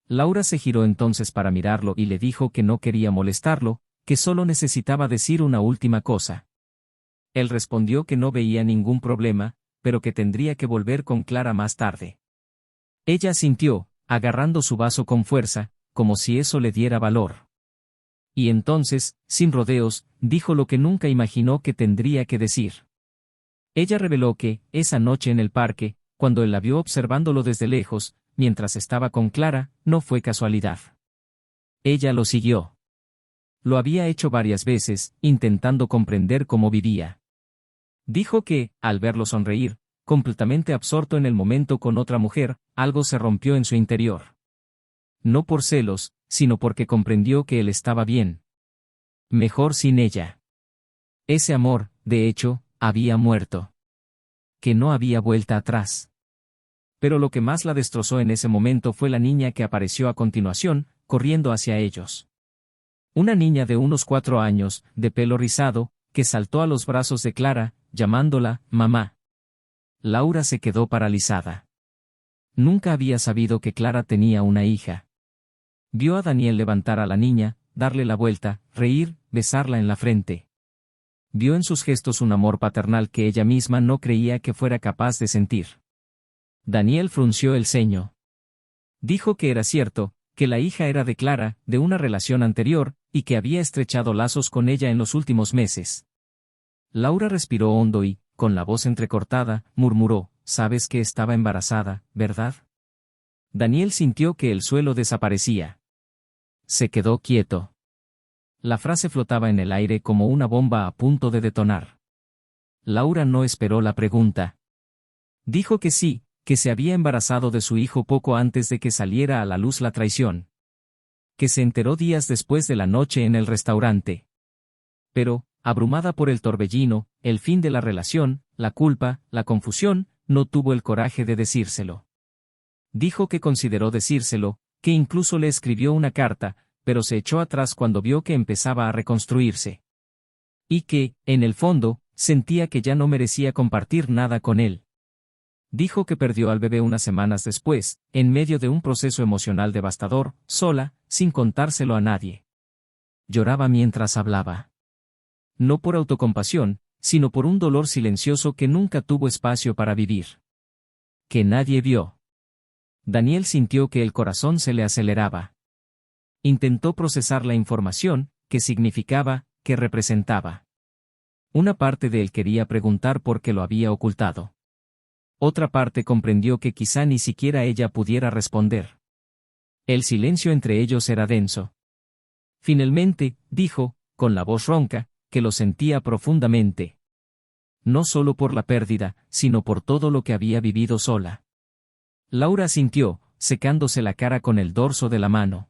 Laura se giró entonces para mirarlo y le dijo que no quería molestarlo, que solo necesitaba decir una última cosa. Él respondió que no veía ningún problema, pero que tendría que volver con Clara más tarde. Ella asintió, agarrando su vaso con fuerza, como si eso le diera valor. Y entonces, sin rodeos, dijo lo que nunca imaginó que tendría que decir. Ella reveló que, esa noche en el parque, cuando él la vio observándolo desde lejos, mientras estaba con Clara, no fue casualidad. Ella lo siguió. Lo había hecho varias veces, intentando comprender cómo vivía. Dijo que, al verlo sonreír, completamente absorto en el momento con otra mujer, algo se rompió en su interior. No por celos, sino porque comprendió que él estaba bien. Mejor sin ella. Ese amor, de hecho, había muerto. Que no había vuelta atrás. Pero lo que más la destrozó en ese momento fue la niña que apareció a continuación, corriendo hacia ellos. Una niña de unos 4 años, de pelo rizado, que saltó a los brazos de Clara, llamándola, mamá. Laura se quedó paralizada. Nunca había sabido que Clara tenía una hija. Vio a Daniel levantar a la niña, darle la vuelta, reír, besarla en la frente. Vio en sus gestos un amor paternal que ella misma no creía que fuera capaz de sentir. Daniel frunció el ceño. Dijo que era cierto, que la hija era de Clara, de una relación anterior, y que había estrechado lazos con ella en los últimos meses. Laura respiró hondo y, con la voz entrecortada, murmuró, «Sabes que estaba embarazada, ¿verdad?» Daniel sintió que el suelo desaparecía. Se quedó quieto. La frase flotaba en el aire como una bomba a punto de detonar. Laura no esperó la pregunta. Dijo que sí, que se había embarazado de su hijo poco antes de que saliera a la luz la traición. Que se enteró días después de la noche en el restaurante. Pero, abrumada por el torbellino, el fin de la relación, la culpa, la confusión, no tuvo el coraje de decírselo. Dijo que consideró decírselo, que incluso le escribió una carta, pero se echó atrás cuando vio que empezaba a reconstruirse. Y que, en el fondo, sentía que ya no merecía compartir nada con él. Dijo que perdió al bebé unas semanas después, en medio de un proceso emocional devastador, sola, sin contárselo a nadie. Lloraba mientras hablaba. No por autocompasión, sino por un dolor silencioso que nunca tuvo espacio para vivir. Que nadie vio. Daniel sintió que el corazón se le aceleraba. Intentó procesar la información, qué significaba, qué representaba. Una parte de él quería preguntar por qué lo había ocultado. Otra parte comprendió que quizá ni siquiera ella pudiera responder. El silencio entre ellos era denso. Finalmente, dijo, con la voz ronca, que lo sentía profundamente. No solo por la pérdida, sino por todo lo que había vivido sola. Laura asintió, secándose la cara con el dorso de la mano.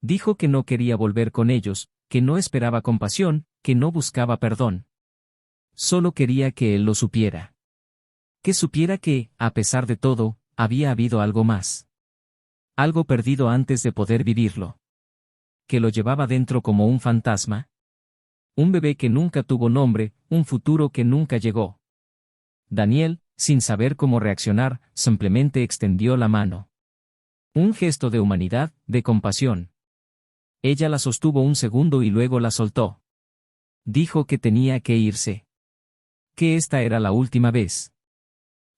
Dijo que no quería volver con ellos, que no esperaba compasión, que no buscaba perdón. Solo quería que él lo supiera. Que supiera que, a pesar de todo, había habido algo más. Algo perdido antes de poder vivirlo. Que lo llevaba dentro como un fantasma. Un bebé que nunca tuvo nombre, un futuro que nunca llegó. Daniel, sin saber cómo reaccionar, simplemente extendió la mano. Un gesto de humanidad, de compasión. Ella la sostuvo un segundo y luego la soltó. Dijo que tenía que irse. Que esta era la última vez.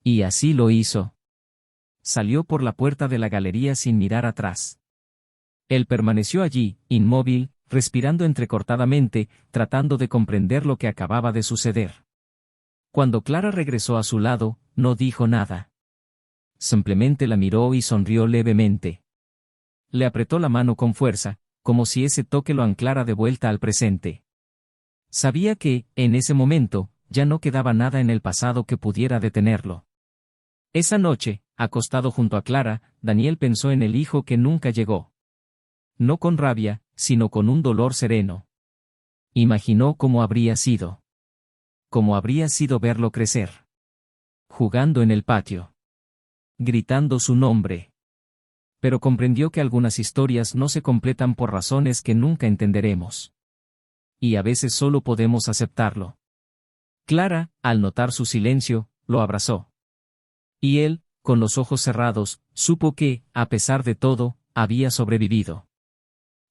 Y así lo hizo. Salió por la puerta de la galería sin mirar atrás. Él permaneció allí, inmóvil, respirando entrecortadamente, tratando de comprender lo que acababa de suceder. Cuando Clara regresó a su lado, no dijo nada. Simplemente la miró y sonrió levemente. Le apretó la mano con fuerza, como si ese toque lo anclara de vuelta al presente. Sabía que, en ese momento, ya no quedaba nada en el pasado que pudiera detenerlo. Esa noche, acostado junto a Clara, Daniel pensó en el hijo que nunca llegó. No con rabia, sino con un dolor sereno. Imaginó cómo habría sido. Cómo habría sido verlo crecer. Jugando en el patio. Gritando su nombre. Pero comprendió que algunas historias no se completan por razones que nunca entenderemos. Y a veces solo podemos aceptarlo. Clara, al notar su silencio, lo abrazó. Y él, con los ojos cerrados, supo que, a pesar de todo, había sobrevivido.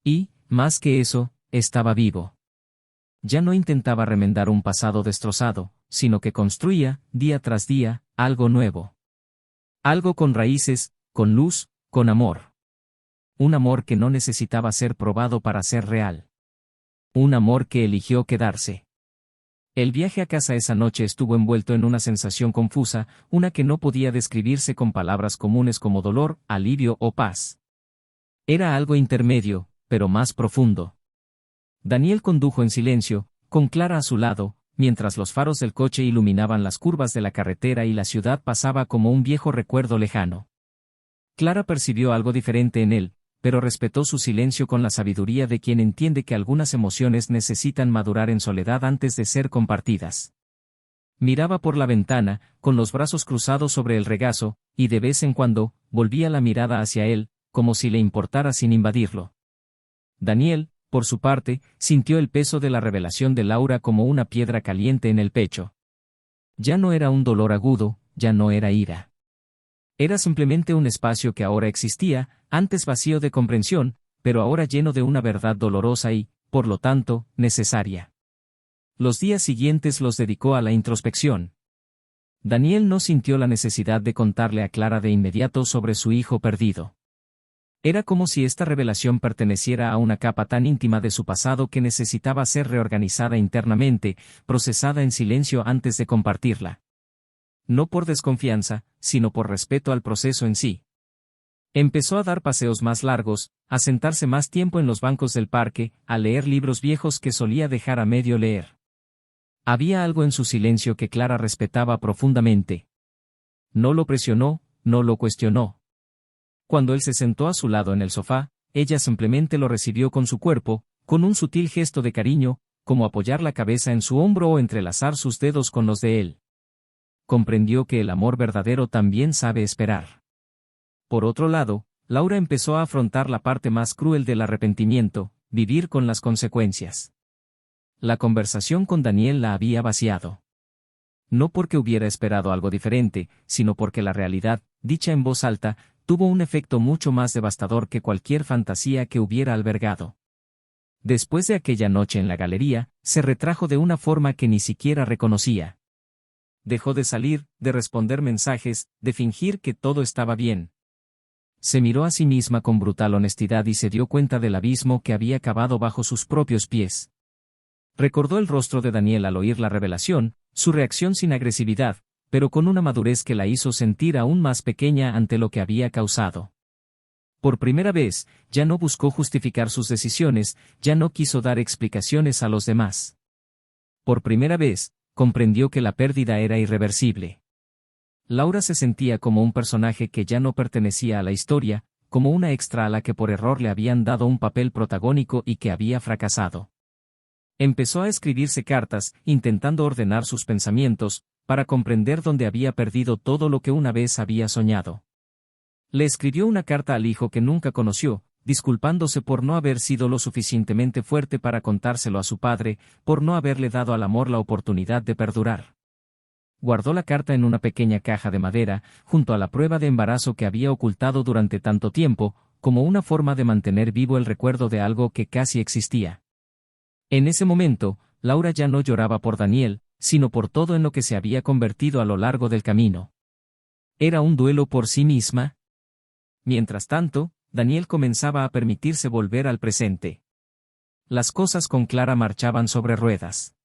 Y, más que eso, estaba vivo. Ya no intentaba remendar un pasado destrozado, sino que construía, día tras día, algo nuevo. Algo con raíces, con luz, con amor. Un amor que no necesitaba ser probado para ser real. Un amor que eligió quedarse. El viaje a casa esa noche estuvo envuelto en una sensación confusa, una que no podía describirse con palabras comunes como dolor, alivio o paz. Era algo intermedio, pero más profundo. Daniel condujo en silencio, con Clara a su lado, mientras los faros del coche iluminaban las curvas de la carretera y la ciudad pasaba como un viejo recuerdo lejano. Clara percibió algo diferente en él, pero respetó su silencio con la sabiduría de quien entiende que algunas emociones necesitan madurar en soledad antes de ser compartidas. Miraba por la ventana, con los brazos cruzados sobre el regazo, y de vez en cuando, volvía la mirada hacia él, como si le importara sin invadirlo. Daniel, por su parte, sintió el peso de la revelación de Laura como una piedra caliente en el pecho. Ya no era un dolor agudo, ya no era ira. Era simplemente un espacio que ahora existía, antes vacío de comprensión, pero ahora lleno de una verdad dolorosa y, por lo tanto, necesaria. Los días siguientes los dedicó a la introspección. Daniel no sintió la necesidad de contarle a Clara de inmediato sobre su hijo perdido. Era como si esta revelación perteneciera a una capa tan íntima de su pasado que necesitaba ser reorganizada internamente, procesada en silencio antes de compartirla. No por desconfianza, sino por respeto al proceso en sí. Empezó a dar paseos más largos, a sentarse más tiempo en los bancos del parque, a leer libros viejos que solía dejar a medio leer. Había algo en su silencio que Clara respetaba profundamente. No lo presionó, no lo cuestionó. Cuando él se sentó a su lado en el sofá, ella simplemente lo recibió con su cuerpo, con un sutil gesto de cariño, como apoyar la cabeza en su hombro o entrelazar sus dedos con los de él. Comprendió que el amor verdadero también sabe esperar. Por otro lado, Laura empezó a afrontar la parte más cruel del arrepentimiento, vivir con las consecuencias. La conversación con Daniel la había vaciado. No porque hubiera esperado algo diferente, sino porque la realidad, dicha en voz alta, tuvo un efecto mucho más devastador que cualquier fantasía que hubiera albergado. Después de aquella noche en la galería, se retrajo de una forma que ni siquiera reconocía. Dejó de salir, de responder mensajes, de fingir que todo estaba bien. Se miró a sí misma con brutal honestidad y se dio cuenta del abismo que había cavado bajo sus propios pies. Recordó el rostro de Daniel al oír la revelación, su reacción sin agresividad, pero con una madurez que la hizo sentir aún más pequeña ante lo que había causado. Por primera vez, ya no buscó justificar sus decisiones, ya no quiso dar explicaciones a los demás. Por primera vez, comprendió que la pérdida era irreversible. Laura se sentía como un personaje que ya no pertenecía a la historia, como una extra a la que por error le habían dado un papel protagónico y que había fracasado. Empezó a escribirse cartas, intentando ordenar sus pensamientos, para comprender dónde había perdido todo lo que una vez había soñado. Le escribió una carta al hijo que nunca conoció, disculpándose por no haber sido lo suficientemente fuerte para contárselo a su padre, por no haberle dado al amor la oportunidad de perdurar. Guardó la carta en una pequeña caja de madera, junto a la prueba de embarazo que había ocultado durante tanto tiempo, como una forma de mantener vivo el recuerdo de algo que casi existía. En ese momento, Laura ya no lloraba por Daniel, sino por todo en lo que se había convertido a lo largo del camino. ¿Era un duelo por sí misma? Mientras tanto, Daniel comenzaba a permitirse volver al presente. Las cosas con Clara marchaban sobre ruedas.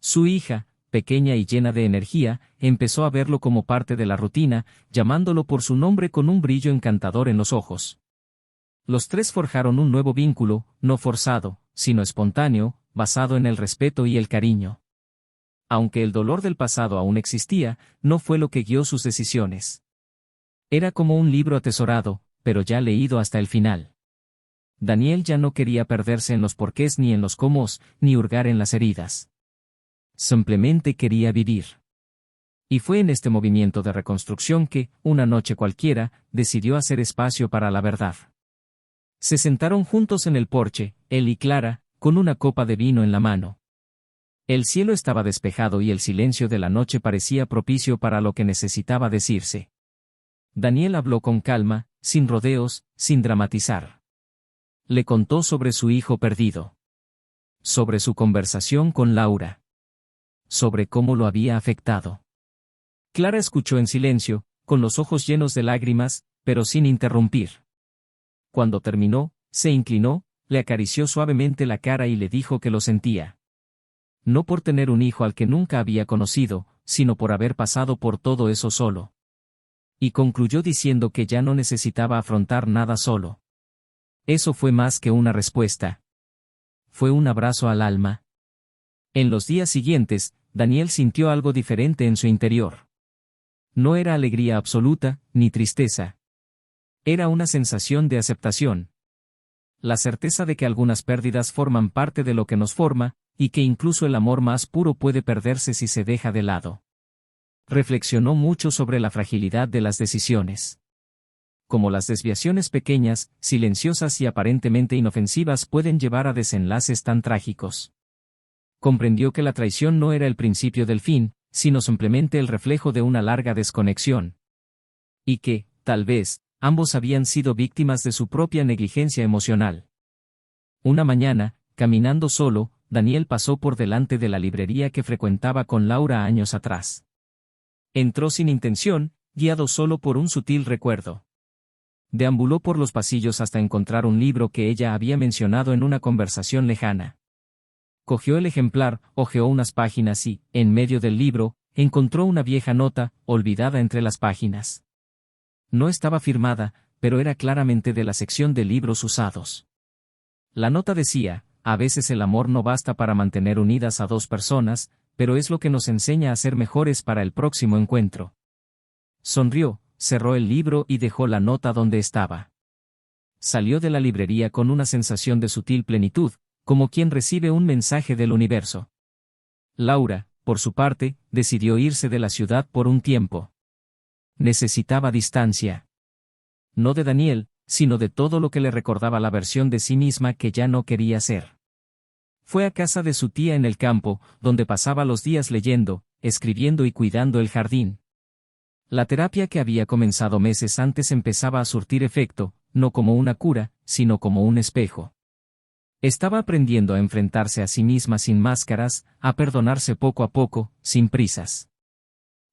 Su hija, pequeña y llena de energía, empezó a verlo como parte de la rutina, llamándolo por su nombre con un brillo encantador en los ojos. Los tres forjaron un nuevo vínculo, no forzado, sino espontáneo, basado en el respeto y el cariño. Aunque el dolor del pasado aún existía, no fue lo que guió sus decisiones. Era como un libro atesorado, pero ya leído hasta el final. Daniel ya no quería perderse en los porqués ni en los cómo, ni hurgar en las heridas. Simplemente quería vivir. Y fue en este movimiento de reconstrucción que, una noche cualquiera, decidió hacer espacio para la verdad. Se sentaron juntos en el porche, él y Clara, con una copa de vino en la mano. El cielo estaba despejado y el silencio de la noche parecía propicio para lo que necesitaba decirse. Daniel habló con calma, sin rodeos, sin dramatizar. Le contó sobre su hijo perdido. Sobre su conversación con Laura. Sobre cómo lo había afectado. Clara escuchó en silencio, con los ojos llenos de lágrimas, pero sin interrumpir. Cuando terminó, se inclinó, le acarició suavemente la cara y le dijo que lo sentía. No por tener un hijo al que nunca había conocido, sino por haber pasado por todo eso solo. Y concluyó diciendo que ya no necesitaba afrontar nada solo. Eso fue más que una respuesta. Fue un abrazo al alma. En los días siguientes, Daniel sintió algo diferente en su interior. No era alegría absoluta, ni tristeza. Era una sensación de aceptación. La certeza de que algunas pérdidas forman parte de lo que nos forma, y que incluso el amor más puro puede perderse si se deja de lado. Reflexionó mucho sobre la fragilidad de las decisiones. Como las desviaciones pequeñas, silenciosas y aparentemente inofensivas pueden llevar a desenlaces tan trágicos. Comprendió que la traición no era el principio del fin, sino simplemente el reflejo de una larga desconexión. Y que, tal vez, ambos habían sido víctimas de su propia negligencia emocional. Una mañana, caminando solo, Daniel pasó por delante de la librería que frecuentaba con Laura años atrás. Entró sin intención, guiado solo por un sutil recuerdo. Deambuló por los pasillos hasta encontrar un libro que ella había mencionado en una conversación lejana. Cogió el ejemplar, hojeó unas páginas y, en medio del libro, encontró una vieja nota, olvidada entre las páginas. No estaba firmada, pero era claramente de la sección de libros usados. La nota decía: a veces el amor no basta para mantener unidas a dos personas, pero es lo que nos enseña a ser mejores para el próximo encuentro. Sonrió, cerró el libro y dejó la nota donde estaba. Salió de la librería con una sensación de sutil plenitud, como quien recibe un mensaje del universo. Laura, por su parte, decidió irse de la ciudad por un tiempo. Necesitaba distancia. No de Daniel, sino de todo lo que le recordaba la versión de sí misma que ya no quería ser. Fue a casa de su tía en el campo, donde pasaba los días leyendo, escribiendo y cuidando el jardín. La terapia que había comenzado meses antes empezaba a surtir efecto, no como una cura, sino como un espejo. Estaba aprendiendo a enfrentarse a sí misma sin máscaras, a perdonarse poco a poco, sin prisas.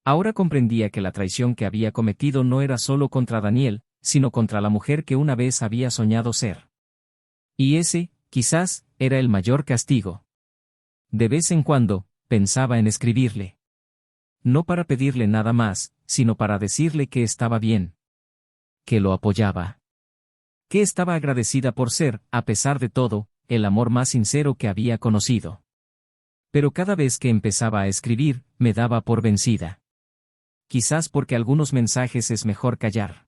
Ahora comprendía que la traición que había cometido no era solo contra Daniel, sino contra la mujer que una vez había soñado ser. Y ese, quizás, era el mayor castigo. De vez en cuando, pensaba en escribirle. No para pedirle nada más, sino para decirle que estaba bien. Que lo apoyaba. Que estaba agradecida por ser, a pesar de todo, el amor más sincero que había conocido. Pero cada vez que empezaba a escribir, me daba por vencida. Quizás porque algunos mensajes es mejor callar.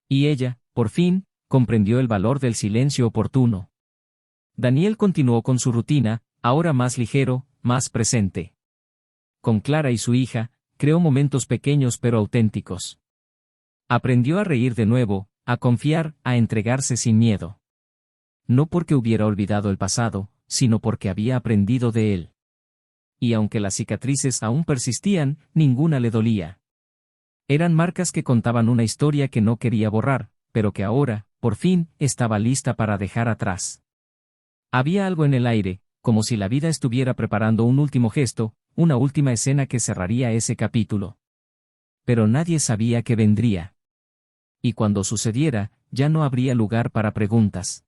Y ella, por fin, comprendió el valor del silencio oportuno. Daniel continuó con su rutina, ahora más ligero, más presente. Con Clara y su hija, creó momentos pequeños pero auténticos. Aprendió a reír de nuevo, a confiar, a entregarse sin miedo. No porque hubiera olvidado el pasado, sino porque había aprendido de él. Y aunque las cicatrices aún persistían, ninguna le dolía. Eran marcas que contaban una historia que no quería borrar, pero que ahora, por fin, estaba lista para dejar atrás. Había algo en el aire, como si la vida estuviera preparando un último gesto, una última escena que cerraría ese capítulo. Pero nadie sabía que vendría. Y cuando sucediera, ya no habría lugar para preguntas.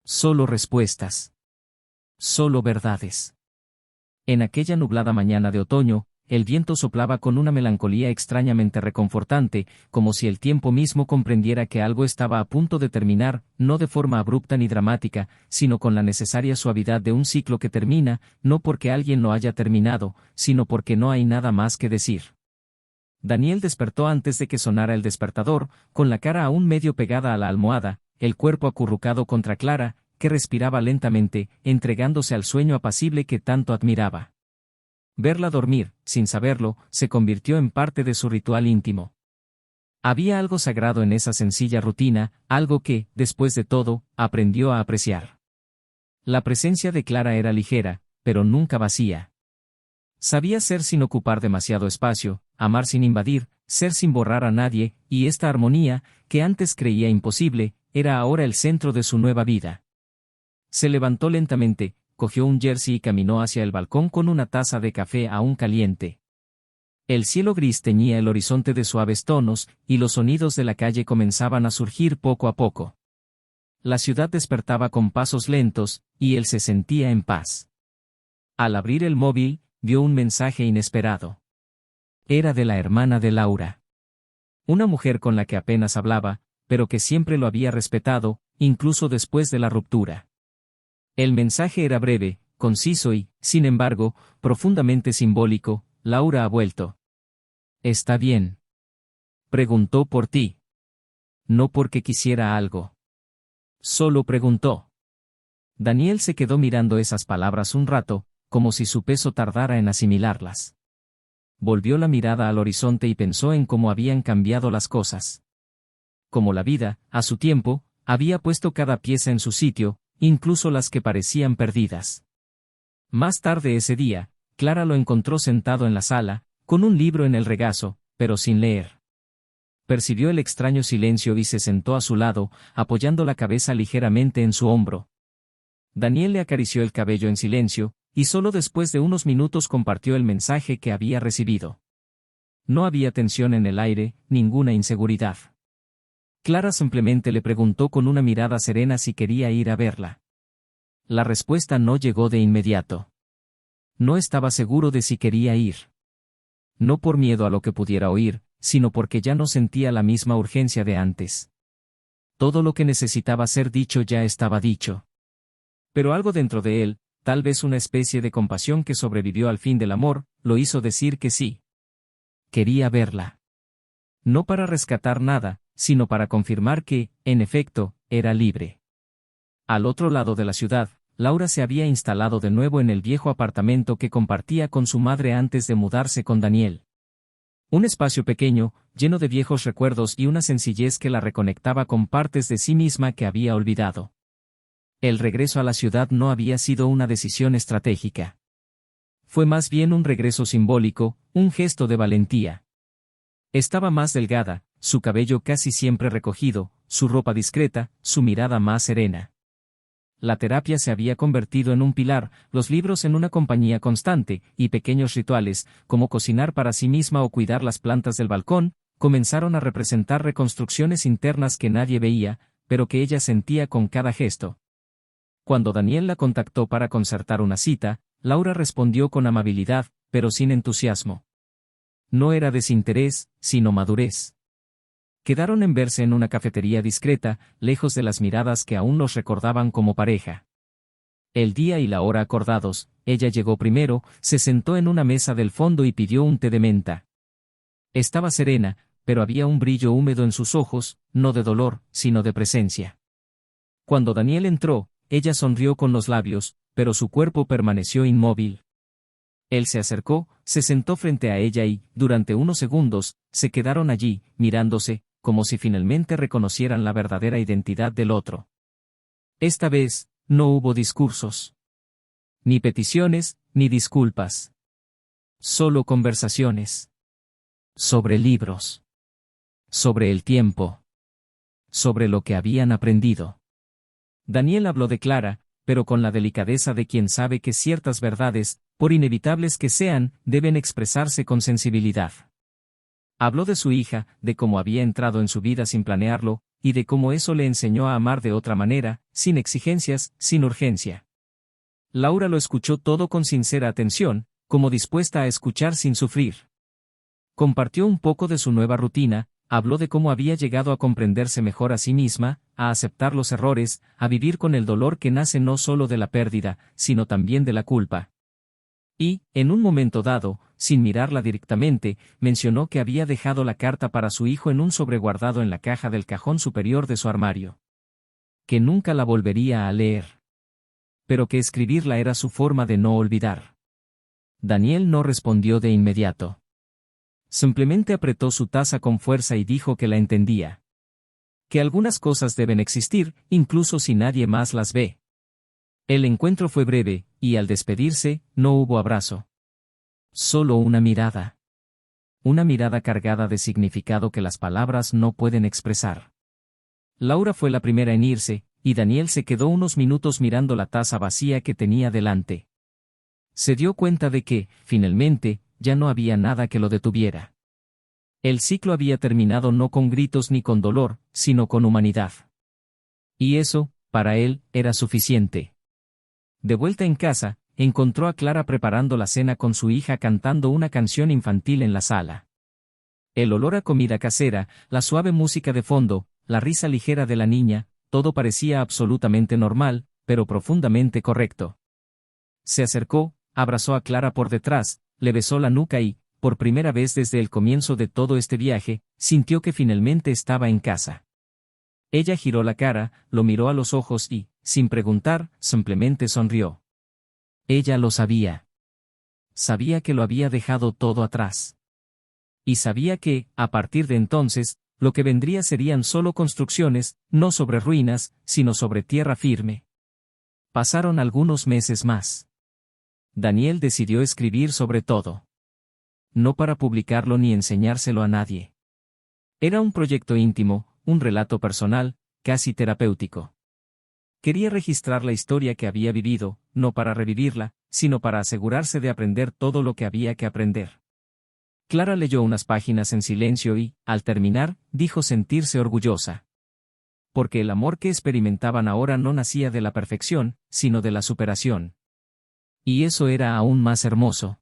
Solo respuestas. Solo verdades. En aquella nublada mañana de otoño, el viento soplaba con una melancolía extrañamente reconfortante, como si el tiempo mismo comprendiera que algo estaba a punto de terminar, no de forma abrupta ni dramática, sino con la necesaria suavidad de un ciclo que termina, no porque alguien lo haya terminado, sino porque no hay nada más que decir. Daniel despertó antes de que sonara el despertador, con la cara aún medio pegada a la almohada, el cuerpo acurrucado contra Clara, que respiraba lentamente, entregándose al sueño apacible que tanto admiraba. Verla dormir, sin saberlo, se convirtió en parte de su ritual íntimo. Había algo sagrado en esa sencilla rutina, algo que, después de todo, aprendió a apreciar. La presencia de Clara era ligera, pero nunca vacía. Sabía ser sin ocupar demasiado espacio, amar sin invadir, ser sin borrar a nadie, y esta armonía, que antes creía imposible, era ahora el centro de su nueva vida. Se levantó lentamente, cogió un jersey y caminó hacia el balcón con una taza de café aún caliente. El cielo gris teñía el horizonte de suaves tonos, y los sonidos de la calle comenzaban a surgir poco a poco. La ciudad despertaba con pasos lentos, y él se sentía en paz. Al abrir el móvil, vio un mensaje inesperado. Era de la hermana de Laura. Una mujer con la que apenas hablaba, pero que siempre lo había respetado, incluso después de la ruptura. El mensaje era breve, conciso y, sin embargo, profundamente simbólico: Laura ha vuelto. ¿Está bien? Preguntó por ti. No porque quisiera algo. Solo preguntó. Daniel se quedó mirando esas palabras un rato, como si su peso tardara en asimilarlas. Volvió la mirada al horizonte y pensó en cómo habían cambiado las cosas. Como la vida, a su tiempo, había puesto cada pieza en su sitio, incluso las que parecían perdidas. Más tarde ese día, Clara lo encontró sentado en la sala, con un libro en el regazo, pero sin leer. percibió el extraño silencio y se sentó a su lado, apoyando la cabeza ligeramente en su hombro. Daniel le acarició el cabello en silencio, y solo después de unos minutos compartió el mensaje que había recibido. No había tensión en el aire, ninguna inseguridad. Clara simplemente le preguntó con una mirada serena si quería ir a verla. La respuesta no llegó de inmediato. No estaba seguro de si quería ir. No por miedo a lo que pudiera oír, sino porque ya no sentía la misma urgencia de antes. Todo lo que necesitaba ser dicho ya estaba dicho. Pero algo dentro de él, tal vez una especie de compasión que sobrevivió al fin del amor, lo hizo decir que sí. Quería verla. No para rescatar nada, sino para confirmar que, en efecto, era libre. Al otro lado de la ciudad, Laura se había instalado de nuevo en el viejo apartamento que compartía con su madre antes de mudarse con Daniel. Un espacio pequeño, lleno de viejos recuerdos y una sencillez que la reconectaba con partes de sí misma que había olvidado. El regreso a la ciudad no había sido una decisión estratégica. Fue más bien un regreso simbólico, un gesto de valentía. Estaba más delgada, su cabello casi siempre recogido, su ropa discreta, su mirada más serena. La terapia se había convertido en un pilar, los libros en una compañía constante, y pequeños rituales, como cocinar para sí misma o cuidar las plantas del balcón, comenzaron a representar reconstrucciones internas que nadie veía, pero que ella sentía con cada gesto. Cuando Daniel la contactó para concertar una cita, Laura respondió con amabilidad, pero sin entusiasmo. No era desinterés, sino madurez. Quedaron en verse en una cafetería discreta, lejos de las miradas que aún los recordaban como pareja. El día y la hora acordados, ella llegó primero, se sentó en una mesa del fondo y pidió un té de menta. Estaba serena, pero había un brillo húmedo en sus ojos, no de dolor, sino de presencia. Cuando Daniel entró, ella sonrió con los labios, pero su cuerpo permaneció inmóvil. Él se acercó, se sentó frente a ella y, durante unos segundos, se quedaron allí, mirándose, como si finalmente reconocieran la verdadera identidad del otro. Esta vez, no hubo discursos. Ni peticiones, ni disculpas. Solo conversaciones. Sobre libros. Sobre el tiempo. Sobre lo que habían aprendido. Daniel habló de Clara, pero con la delicadeza de quien sabe que ciertas verdades, por inevitables que sean, deben expresarse con sensibilidad. Habló de su hija, de cómo había entrado en su vida sin planearlo, y de cómo eso le enseñó a amar de otra manera, sin exigencias, sin urgencia. Laura lo escuchó todo con sincera atención, como dispuesta a escuchar sin sufrir. Compartió un poco de su nueva rutina, habló de cómo había llegado a comprenderse mejor a sí misma, a aceptar los errores, a vivir con el dolor que nace no solo de la pérdida, sino también de la culpa. Y, en un momento dado, sin mirarla directamente, mencionó que había dejado la carta para su hijo en un sobre guardado en la caja del cajón superior de su armario. Que nunca la volvería a leer. Pero que escribirla era su forma de no olvidar. Daniel no respondió de inmediato. Simplemente apretó su taza con fuerza y dijo que la entendía. Que algunas cosas deben existir, incluso si nadie más las ve. El encuentro fue breve, y al despedirse, no hubo abrazo. Solo una mirada. Una mirada cargada de significado que las palabras no pueden expresar. Laura fue la primera en irse, y Daniel se quedó unos minutos mirando la taza vacía que tenía delante. Se dio cuenta de que, finalmente, ya no había nada que lo detuviera. El ciclo había terminado no con gritos ni con dolor, sino con humanidad. Y eso, para él, era suficiente. De vuelta en casa, encontró a Clara preparando la cena con su hija cantando una canción infantil en la sala. El olor a comida casera, la suave música de fondo, la risa ligera de la niña, todo parecía absolutamente normal, pero profundamente correcto. Se acercó, abrazó a Clara por detrás, le besó la nuca y, por primera vez desde el comienzo de todo este viaje, sintió que finalmente estaba en casa. Ella giró la cara, lo miró a los ojos y, sin preguntar, simplemente sonrió. Ella lo sabía. Sabía que lo había dejado todo atrás. Y sabía que, a partir de entonces, lo que vendría serían solo construcciones, no sobre ruinas, sino sobre tierra firme. Pasaron algunos meses más. Daniel decidió escribir sobre todo. No para publicarlo ni enseñárselo a nadie. Era un proyecto íntimo, un relato personal, casi terapéutico. Quería registrar la historia que había vivido, no para revivirla, sino para asegurarse de aprender todo lo que había que aprender. Clara leyó unas páginas en silencio y, al terminar, dijo sentirse orgullosa. Porque el amor que experimentaban ahora no nacía de la perfección, sino de la superación. Y eso era aún más hermoso.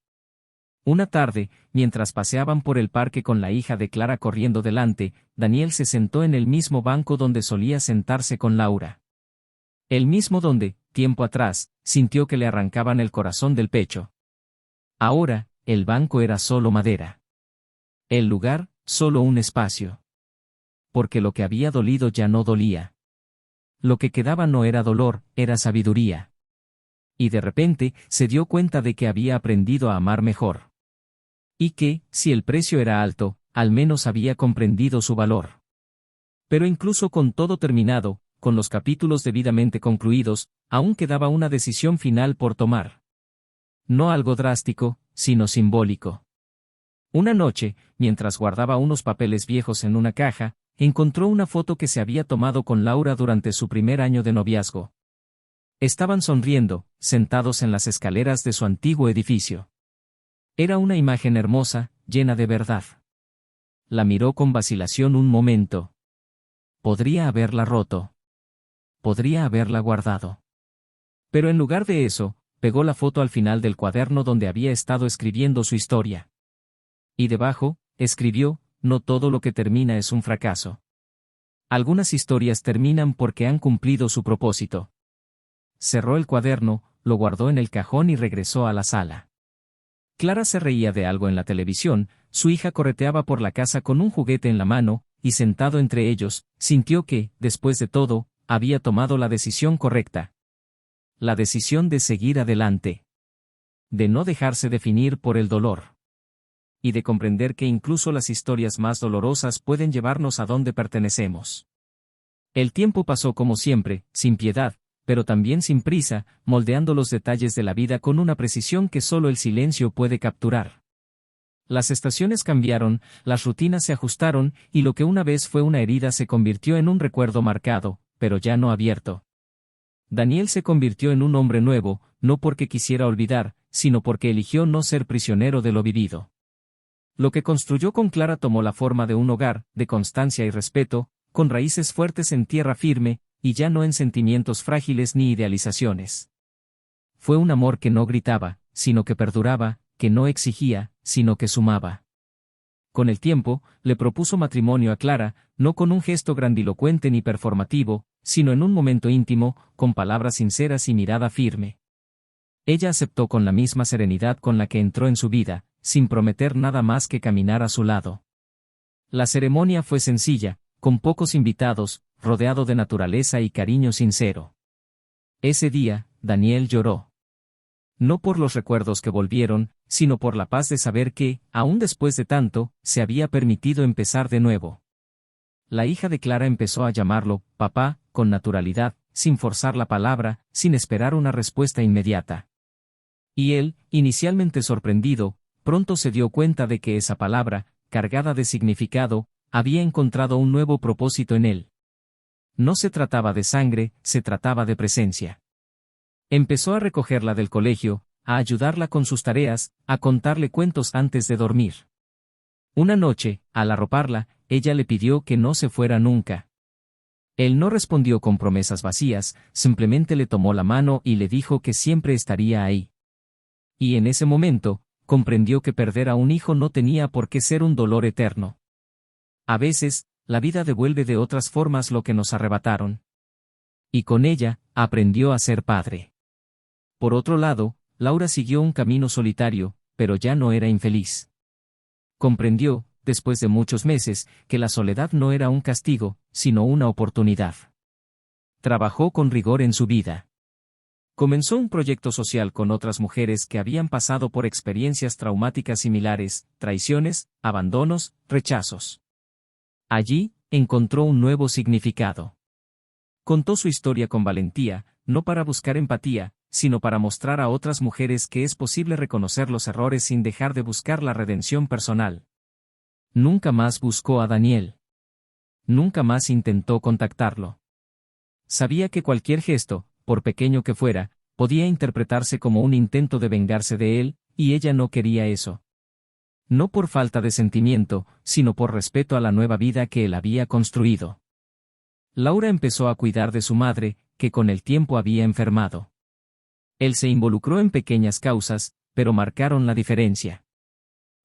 Una tarde, mientras paseaban por el parque con la hija de Clara corriendo delante, Daniel se sentó en el mismo banco donde solía sentarse con Laura. El mismo donde, tiempo atrás, sintió que le arrancaban el corazón del pecho. Ahora, el banco era solo madera. El lugar, solo un espacio. Porque lo que había dolido ya no dolía. Lo que quedaba no era dolor, era sabiduría. Y de repente, se dio cuenta de que había aprendido a amar mejor. Y que, si el precio era alto, al menos había comprendido su valor. Pero incluso con todo terminado, con los capítulos debidamente concluidos, aún quedaba una decisión final por tomar. No algo drástico, sino simbólico. Una noche, mientras guardaba unos papeles viejos en una caja, encontró una foto que se había tomado con Laura durante su primer año de noviazgo. Estaban sonriendo, sentados en las escaleras de su antiguo edificio. Era una imagen hermosa, llena de verdad. La miró con vacilación un momento. Podría haberla roto. Podría haberla guardado. Pero en lugar de eso, pegó la foto al final del cuaderno donde había estado escribiendo su historia. Y debajo, escribió, no todo lo que termina es un fracaso. Algunas historias terminan porque han cumplido su propósito. Cerró el cuaderno, lo guardó en el cajón y regresó a la sala. Clara se reía de algo en la televisión, su hija correteaba por la casa con un juguete en la mano, y sentado entre ellos, sintió que, después de todo, había tomado la decisión correcta. La decisión de seguir adelante. De no dejarse definir por el dolor. Y de comprender que incluso las historias más dolorosas pueden llevarnos a donde pertenecemos. El tiempo pasó como siempre, sin piedad, pero también sin prisa, moldeando los detalles de la vida con una precisión que solo el silencio puede capturar. Las estaciones cambiaron, las rutinas se ajustaron, y lo que una vez fue una herida se convirtió en un recuerdo marcado, pero ya no abierto. Daniel se convirtió en un hombre nuevo, no porque quisiera olvidar, sino porque eligió no ser prisionero de lo vivido. Lo que construyó con Clara tomó la forma de un hogar, de constancia y respeto, con raíces fuertes en tierra firme, y ya no en sentimientos frágiles ni idealizaciones. Fue un amor que no gritaba, sino que perduraba, que no exigía, sino que sumaba. Con el tiempo, le propuso matrimonio a Clara, no con un gesto grandilocuente ni performativo, sino en un momento íntimo, con palabras sinceras y mirada firme. Ella aceptó con la misma serenidad con la que entró en su vida, sin prometer nada más que caminar a su lado. La ceremonia fue sencilla, con pocos invitados, rodeado de naturaleza y cariño sincero. Ese día, Daniel lloró. No por los recuerdos que volvieron, sino por la paz de saber que, aún después de tanto, se había permitido empezar de nuevo. La hija de Clara empezó a llamarlo, papá, con naturalidad, sin forzar la palabra, sin esperar una respuesta inmediata. Y él, inicialmente sorprendido, pronto se dio cuenta de que esa palabra, cargada de significado, había encontrado un nuevo propósito en él. No se trataba de sangre, se trataba de presencia. Empezó a recogerla del colegio, a ayudarla con sus tareas, a contarle cuentos antes de dormir. Una noche, al arroparla, ella le pidió que no se fuera nunca. Él no respondió con promesas vacías, simplemente le tomó la mano y le dijo que siempre estaría ahí. Y en ese momento, comprendió que perder a un hijo no tenía por qué ser un dolor eterno. A veces, la vida devuelve de otras formas lo que nos arrebataron. Y con ella, aprendió a ser padre. Por otro lado, Laura siguió un camino solitario, pero ya no era infeliz. Comprendió, después de muchos meses, que la soledad no era un castigo, sino una oportunidad. Trabajó con rigor en su vida. Comenzó un proyecto social con otras mujeres que habían pasado por experiencias traumáticas similares, traiciones, abandonos, rechazos. Allí, encontró un nuevo significado. Contó su historia con valentía, no para buscar empatía, sino para mostrar a otras mujeres que es posible reconocer los errores sin dejar de buscar la redención personal. Nunca más buscó a Daniel. Nunca más intentó contactarlo. Sabía que cualquier gesto, por pequeño que fuera, podía interpretarse como un intento de vengarse de él, y ella no quería eso. No por falta de sentimiento, sino por respeto a la nueva vida que él había construido. Laura empezó a cuidar de su madre, que con el tiempo había enfermado. Él se involucró en pequeñas causas, pero marcaron la diferencia.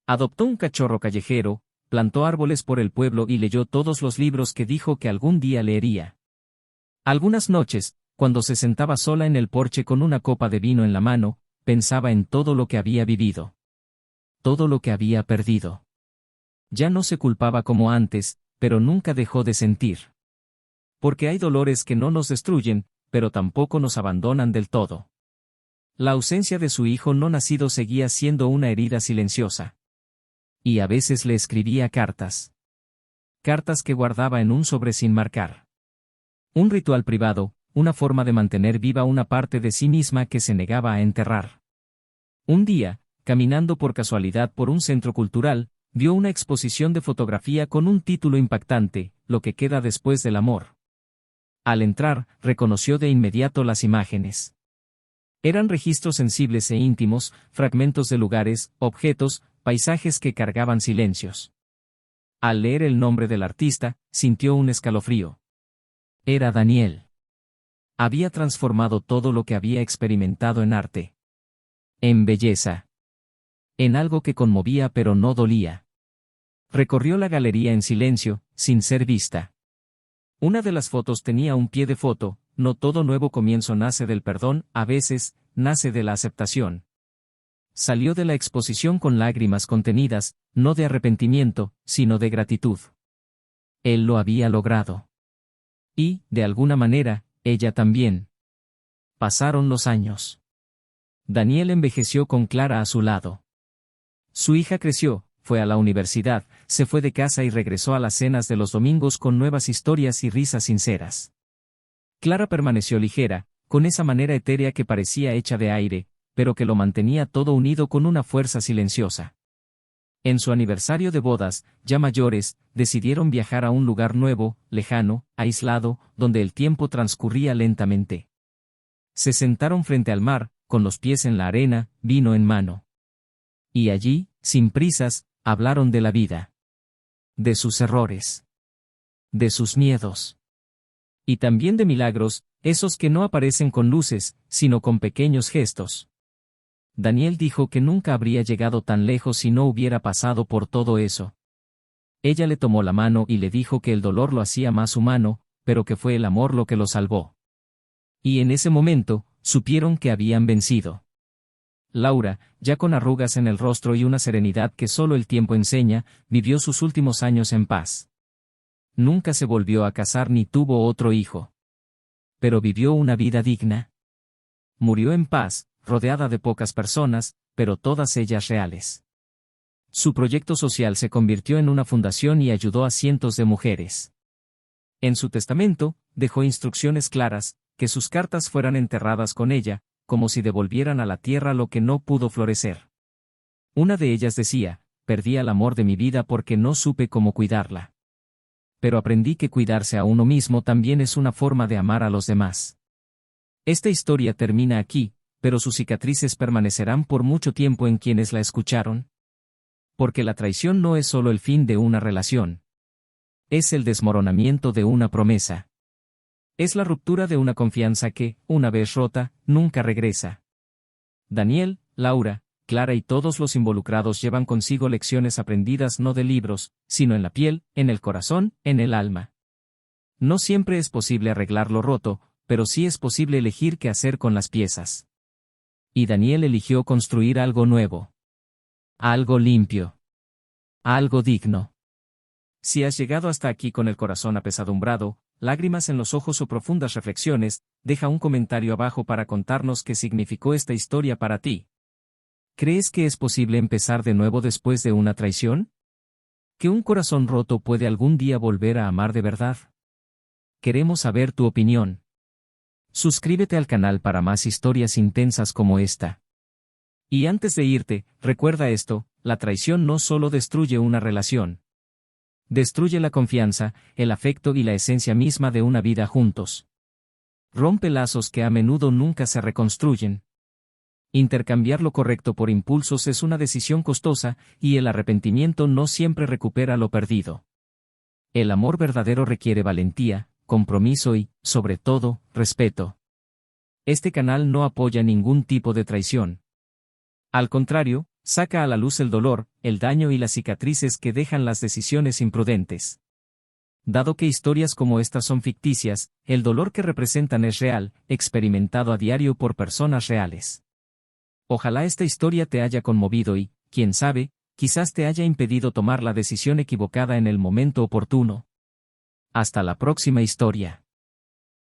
Adoptó un cachorro callejero, plantó árboles por el pueblo y leyó todos los libros que dijo que algún día leería. Algunas noches, cuando se sentaba sola en el porche con una copa de vino en la mano, pensaba en todo lo que había vivido. Todo lo que había perdido. Ya no se culpaba como antes, pero nunca dejó de sentir. Porque hay dolores que no nos destruyen, pero tampoco nos abandonan del todo. La ausencia de su hijo no nacido seguía siendo una herida silenciosa. Y a veces le escribía cartas. Cartas que guardaba en un sobre sin marcar. Un ritual privado, una forma de mantener viva una parte de sí misma que se negaba a enterrar. Un día, caminando por casualidad por un centro cultural, vio una exposición de fotografía con un título impactante, Lo que queda después del amor. Al entrar, reconoció de inmediato las imágenes. Eran registros sensibles e íntimos, fragmentos de lugares, objetos, paisajes que cargaban silencios. Al leer el nombre del artista, sintió un escalofrío. Era Daniel. Había transformado todo lo que había experimentado en arte. En belleza. En algo que conmovía pero no dolía. Recorrió la galería en silencio, sin ser vista. Una de las fotos tenía un pie de foto, no todo nuevo comienzo nace del perdón, a veces, nace de la aceptación. Salió de la exposición con lágrimas contenidas, no de arrepentimiento, sino de gratitud. Él lo había logrado. Y, de alguna manera, ella también. Pasaron los años. Daniel envejeció con Clara a su lado. Su hija creció, fue a la universidad, se fue de casa y regresó a las cenas de los domingos con nuevas historias y risas sinceras. Clara permaneció ligera, con esa manera etérea que parecía hecha de aire, pero que lo mantenía todo unido con una fuerza silenciosa. En su aniversario de bodas, ya mayores, decidieron viajar a un lugar nuevo, lejano, aislado, donde el tiempo transcurría lentamente. Se sentaron frente al mar, con los pies en la arena, vino en mano. Y allí, sin prisas, hablaron de la vida. De sus errores. De sus miedos. Y también de milagros, esos que no aparecen con luces, sino con pequeños gestos. Daniel dijo que nunca habría llegado tan lejos si no hubiera pasado por todo eso. Ella le tomó la mano y le dijo que el dolor lo hacía más humano, pero que fue el amor lo que lo salvó. Y en ese momento, supieron que habían vencido. Laura, ya con arrugas en el rostro y una serenidad que solo el tiempo enseña, vivió sus últimos años en paz. Nunca se volvió a casar ni tuvo otro hijo. Pero vivió una vida digna. Murió en paz, rodeada de pocas personas, pero todas ellas reales. Su proyecto social se convirtió en una fundación y ayudó a cientos de mujeres. En su testamento, dejó instrucciones claras, que sus cartas fueran enterradas con ella, como si devolvieran a la tierra lo que no pudo florecer. Una de ellas decía, perdí el amor de mi vida porque no supe cómo cuidarla. Pero aprendí que cuidarse a uno mismo también es una forma de amar a los demás. Esta historia termina aquí, pero sus cicatrices permanecerán por mucho tiempo en quienes la escucharon. Porque la traición no es solo el fin de una relación. Es el desmoronamiento de una promesa. Es la ruptura de una confianza que, una vez rota, nunca regresa. Daniel, Laura, Clara y todos los involucrados llevan consigo lecciones aprendidas no de libros, sino en la piel, en el corazón, en el alma. No siempre es posible arreglar lo roto, pero sí es posible elegir qué hacer con las piezas. Y Daniel eligió construir algo nuevo. Algo limpio. Algo digno. Si has llegado hasta aquí con el corazón apesadumbrado, lágrimas en los ojos o profundas reflexiones, deja un comentario abajo para contarnos qué significó esta historia para ti. ¿Crees que es posible empezar de nuevo después de una traición? ¿Que un corazón roto puede algún día volver a amar de verdad? Queremos saber tu opinión. Suscríbete al canal para más historias intensas como esta. Y antes de irte, recuerda esto, la traición no solo destruye una relación. Destruye la confianza, el afecto y la esencia misma de una vida juntos. Rompe lazos que a menudo nunca se reconstruyen. Intercambiar lo correcto por impulsos es una decisión costosa, y el arrepentimiento no siempre recupera lo perdido. El amor verdadero requiere valentía, compromiso y, sobre todo, respeto. Este canal no apoya ningún tipo de traición. Al contrario, saca a la luz el dolor, el daño y las cicatrices que dejan las decisiones imprudentes. Dado que historias como estas son ficticias, el dolor que representan es real, experimentado a diario por personas reales. Ojalá esta historia te haya conmovido y, quién sabe, quizás te haya impedido tomar la decisión equivocada en el momento oportuno. Hasta la próxima historia.